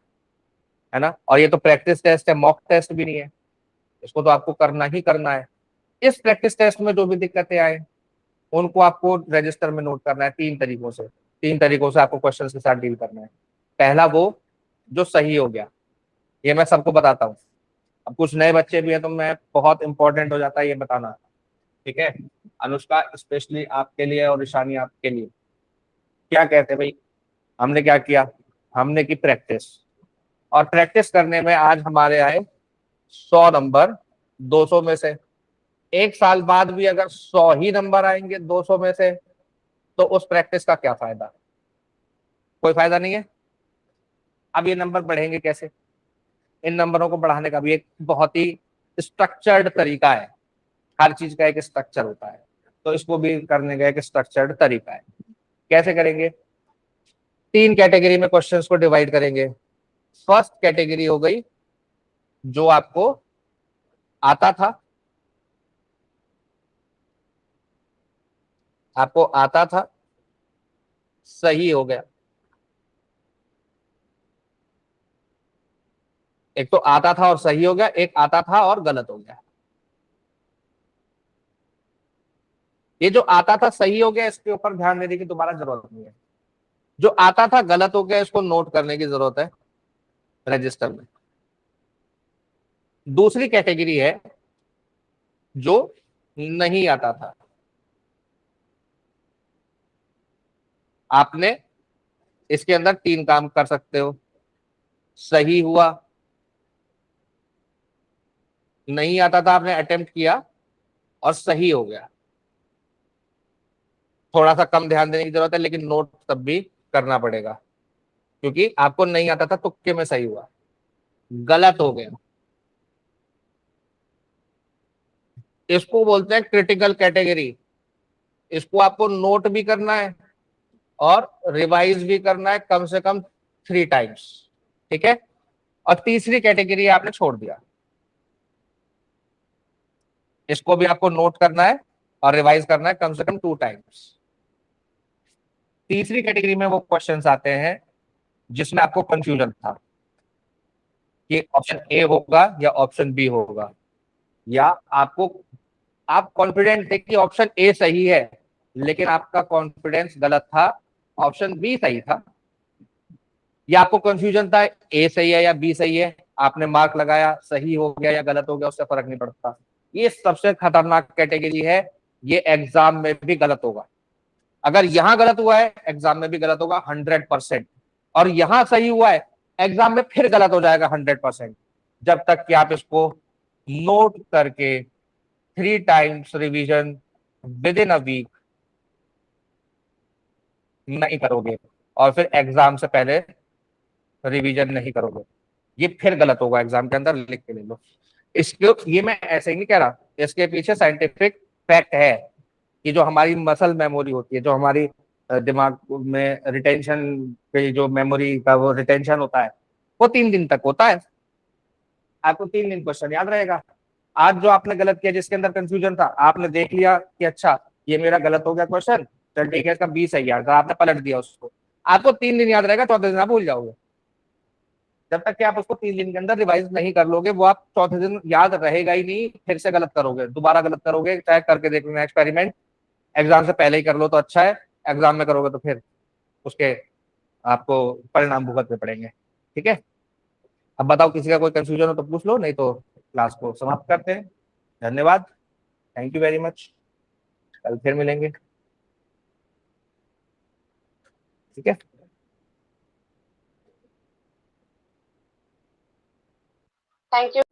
है ना? और ये तो प्रैक्टिस टेस्ट है, मॉक टेस्ट भी नहीं है। इसको तो आपको करना ही करना है। इस प्रैक्टिस टेस्ट में जो भी दिक्कतें आए उनको आपको रजिस्टर में नोट करना है। 3 तरीकों से आपको क्वेश्चन के साथ डील करना है। पहला वो जो सही हो गया, ये मैं सबको बताता हूँ। अब कुछ नए बच्चे भी हैं तो मैं बहुत इंपॉर्टेंट हो जाता है ये बताना, ठीक है? अनुष्का स्पेशली आपके लिए और ईशानी आपके लिए। क्या कहते हैं भाई, हमने क्या किया? हमने की प्रैक्टिस। और प्रैक्टिस करने में आज हमारे आए 100 नंबर 200 में से। 1 साल बाद भी अगर 100 ही नंबर आएंगे 200 में से तो उस प्रैक्टिस का क्या फायदा? कोई फायदा नहीं है। अब ये नंबर बढ़ेंगे कैसे? इन नंबरों को बढ़ाने का भी एक बहुत ही स्ट्रक्चर्ड तरीका है। हर चीज का एक स्ट्रक्चर होता है, तो इसको भी करने का एक स्ट्रक्चर्ड तरीका है। कैसे करेंगे? 3 कैटेगरी में क्वेश्चंस को डिवाइड करेंगे। फर्स्ट कैटेगरी हो गई जो आपको आता था, आपको आता था, सही हो गया। एक तो आता था और सही हो गया, एक आता था और गलत हो गया। ये जो आता था सही हो गया इसके ऊपर ध्यान देने की दोबारा जरूरत नहीं है। जो आता था गलत हो गया इसको नोट करने की जरूरत है रजिस्टर में। दूसरी कैटेगरी है जो नहीं आता था। आपने इसके अंदर 3 काम कर सकते हो। सही हुआ, नहीं आता था आपने अटेम्प्ट किया और सही हो गया। थोड़ा सा कम ध्यान देने की जरूरत है लेकिन नोट तब भी करना पड़ेगा, क्योंकि आपको नहीं आता था, तुक्के में सही हुआ। गलत हो गया, इसको बोलते हैं क्रिटिकल कैटेगरी। इसको आपको नोट भी करना है और रिवाइज भी करना है कम से कम 3 टाइम्स, ठीक है? और तीसरी कैटेगरी आपने छोड़ दिया, इसको भी आपको नोट करना है और रिवाइज करना है कम से कम 2 टाइम्स। तीसरी कैटेगरी में वो क्वेश्चंस आते हैं जिसमें आपको कंफ्यूजन था कि ऑप्शन ए होगा या ऑप्शन बी होगा, या आपको आप कॉन्फिडेंट थे कि ऑप्शन ए सही है लेकिन आपका कॉन्फिडेंस गलत था, ऑप्शन बी सही था। या आपको कंफ्यूजन था ए सही है या बी सही है, आपने मार्क लगाया, सही हो गया या गलत हो गया उससे फर्क नहीं पड़ता। ये सबसे खतरनाक कैटेगरी है। ये एग्जाम में भी गलत होगा। अगर यहां गलत हुआ है एग्जाम में भी गलत होगा 100%। और यहां सही हुआ है एग्जाम में फिर गलत हो जाएगा 100%। जब तक कि आप इसको नोट करके 3 times revision within a week नहीं करोगे और फिर एग्जाम से पहले रिवीजन नहीं करोगे, ये फिर गलत होगा। एग्जाम के अंदर लिख के ले लो इसको। ये मैं ऐसे ही नहीं कह रहा, इसके पीछे साइंटिफिक फैक्ट है कि जो हमारी मसल मेमोरी होती है, जो हमारी दिमाग में रिटेंशन की जो मेमोरी का वो रिटेंशन होता है वो 3 दिन तक होता है। आपको 3 दिन क्वेश्चन याद रहेगा। आज जो आपने गलत किया, जिसके अंदर कंफ्यूजन था, आपने देख लिया कि अच्छा ये मेरा गलत हो गया क्वेश्चन, चल ठीक है इसका 20 सही याद था, आपने पलट दिया उसको। आपको 3 दिन याद रहेगा, 4थे दिन आप भूल जाओगे। जब तक कि आप उसको 3 दिन के अंदर रिवाइज नहीं कर लोगे वो आप 4थे दिन याद रहेगा ही नहीं, फिर से गलत करोगे, दोबारा गलत करोगे। चाहे करके देख लेना एक्सपेरिमेंट, एग्जाम से पहले ही कर लो तो अच्छा है, एग्जाम में करोगे तो फिर उसके आपको परिणाम भुगतने पड़ेंगे, ठीक है? अब बताओ किसी का कोई कंफ्यूजन हो तो पूछ लो, नहीं तो क्लास को समाप्त करते हैं। धन्यवाद, थैंक यू वेरी मच। कल फिर मिलेंगे, ठीक है? Thank you.